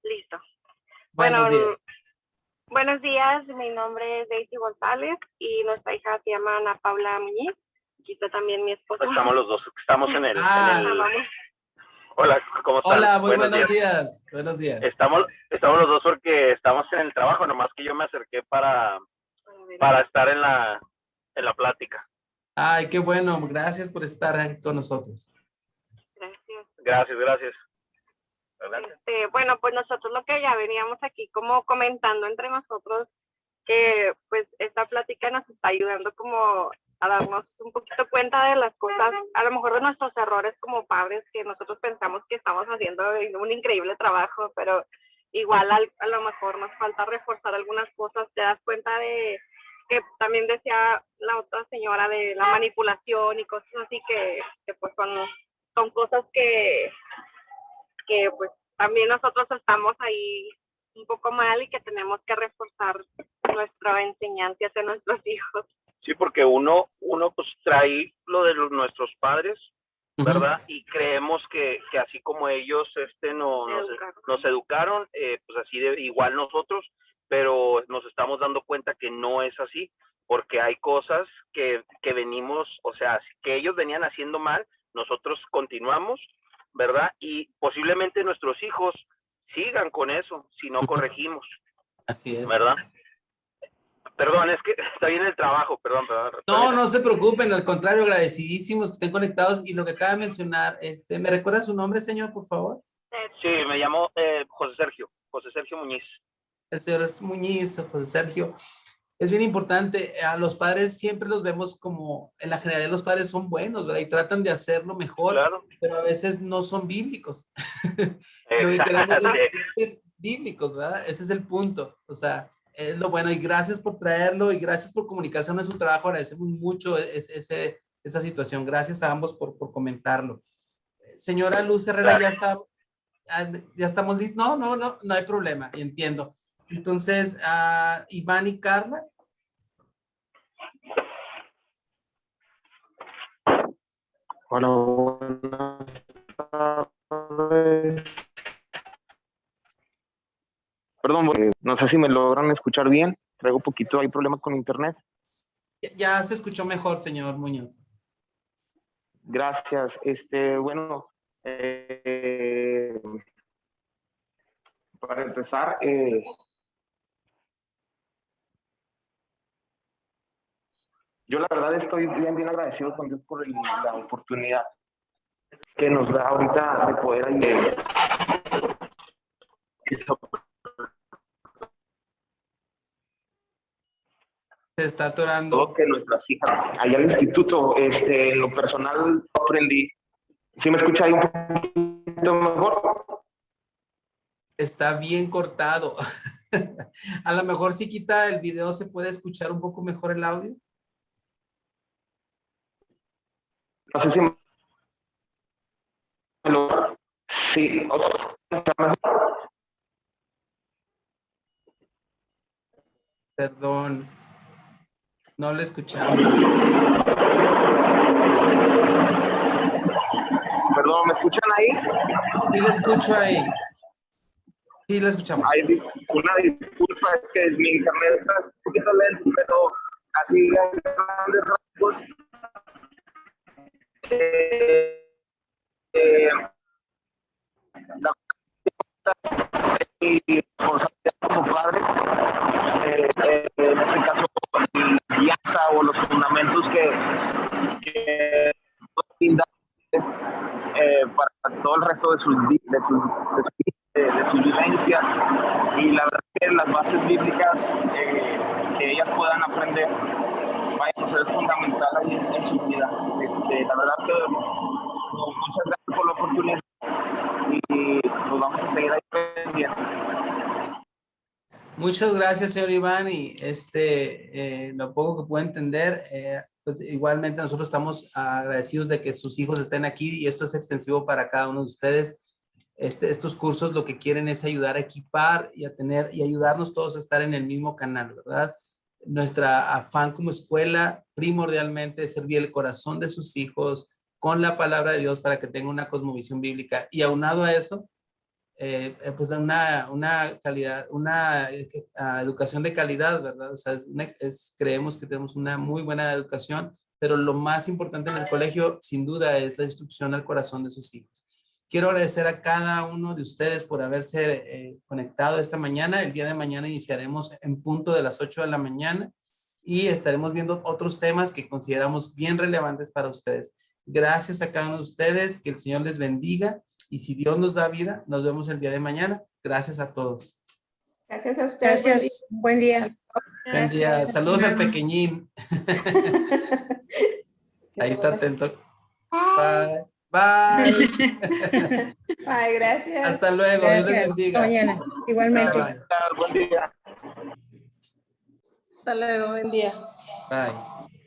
Listo. Buenos días. Buenos días, mi nombre es Daisy González y nuestra hija se llama Ana Paula Muñiz. Aquí está también mi esposa. Estamos los dos, estamos en el... Vamos. Hola, ¿cómo están? Hola, muy buenos días. Buenos días. Estamos los dos porque estamos en el trabajo, nomás que yo me acerqué para estar en la plática. Ay, qué bueno. Gracias por estar con nosotros. Gracias. Bueno, pues nosotros lo que ya veníamos aquí como comentando entre nosotros, que pues esta plática nos está ayudando como a darnos un poquito cuenta de las cosas, a lo mejor de nuestros errores como padres, que nosotros pensamos que estamos haciendo un increíble trabajo, pero igual a lo mejor nos falta reforzar algunas cosas. Te das cuenta de que también decía la otra señora de la manipulación y cosas así que pues son cosas que pues también nosotros estamos ahí un poco mal y que tenemos que reforzar nuestra enseñanza hacia nuestros hijos. Sí, porque uno pues trae lo de nuestros padres, ¿verdad? Y creemos que así como ellos nos educaron, pues así igual nosotros, pero nos estamos dando cuenta que no es así, porque hay cosas que venimos, o sea, que ellos venían haciendo mal, nosotros continuamos, ¿verdad? Y posiblemente nuestros hijos sigan con eso si no corregimos. Así es. ¿Verdad? Perdón, es que está bien el trabajo, perdón. No se preocupen, al contrario, agradecidísimos que estén conectados. Y lo que acaba de mencionar, ¿me recuerda su nombre, señor, por favor? Sí, me llamo José Sergio Muñiz. El señor Muñiz, José Sergio. Es bien importante, a los padres siempre los vemos como, en la generalidad los padres son buenos, ¿verdad? Y tratan de hacerlo mejor, claro, pero a veces no son bíblicos. Lo que queremos es ser bíblicos, ¿verdad? Ese es el punto, o sea, es lo bueno. Y gracias por traerlo y gracias por comunicarse en su trabajo. Agradecemos mucho esa situación. Gracias a ambos por comentarlo. Señora Luz Herrera, ya estamos listos. No hay problema, entiendo. Entonces, Iván y Carla. Hola, buenas tardes. Perdón, no sé si me logran escuchar bien. Traigo un poquito, hay problemas con internet. Ya se escuchó mejor, señor Muñoz. Gracias. Bueno, para empezar, yo la verdad estoy bien agradecido con Dios por la oportunidad que nos da ahorita de poder ayudar. Se está atorando. Que nuestras hijas, allá al instituto, en lo personal aprendí. ¿Sí me escucha ahí un poquito mejor? Está bien cortado. A lo mejor si quita el video se puede escuchar un poco mejor el audio. No sé si sí, o sea, está mejor. Perdón. No lo escuchamos. Perdón, ¿me escuchan ahí? Sí, lo escucho ahí. Sí, lo escuchamos. Ay, una disculpa, es que mi internet está un poquito lento, pero así grandes rasgos. Y responsabilidad como padre, en este caso, la guianza o los fundamentos que brinda para todo el resto de sus vivencias, y la verdad que las bases bíblicas que ellas puedan aprender vaya a ser fundamental ahí en su vida. La verdad que muchas gracias por la oportunidad y pues vamos a seguir ahí pendientes. Muchas gracias, señor Iván, y lo poco que puedo entender, pues igualmente nosotros estamos agradecidos de que sus hijos estén aquí, y esto es extensivo para cada uno de ustedes. Estos cursos lo que quieren es ayudar a equipar y a tener y ayudarnos todos a estar en el mismo canal, ¿verdad? Nuestra afán como escuela primordialmente es servir el corazón de sus hijos con la palabra de Dios para que tengan una cosmovisión bíblica, y aunado a eso, pues una calidad, una educación de calidad, ¿verdad? O sea, creemos que tenemos una muy buena educación, pero lo más importante en el colegio, sin duda, es la instrucción al corazón de sus hijos. Quiero agradecer a cada uno de ustedes por haberse conectado esta mañana. El día de mañana iniciaremos en punto de las 8 de la mañana y estaremos viendo otros temas que consideramos bien relevantes para ustedes. Gracias a cada uno de ustedes, que el Señor les bendiga. Y si Dios nos da vida, nos vemos el día de mañana. Gracias a todos. Gracias a ustedes. Gracias. Buen día. Buen día. Saludos al pequeñín. Ahí está atento. Bye. Bye. Bye, gracias. Hasta luego. Gracias. Dios les bendiga. Hasta mañana. Igualmente. Bye, bye. Buen día. Hasta luego, buen día. Bye.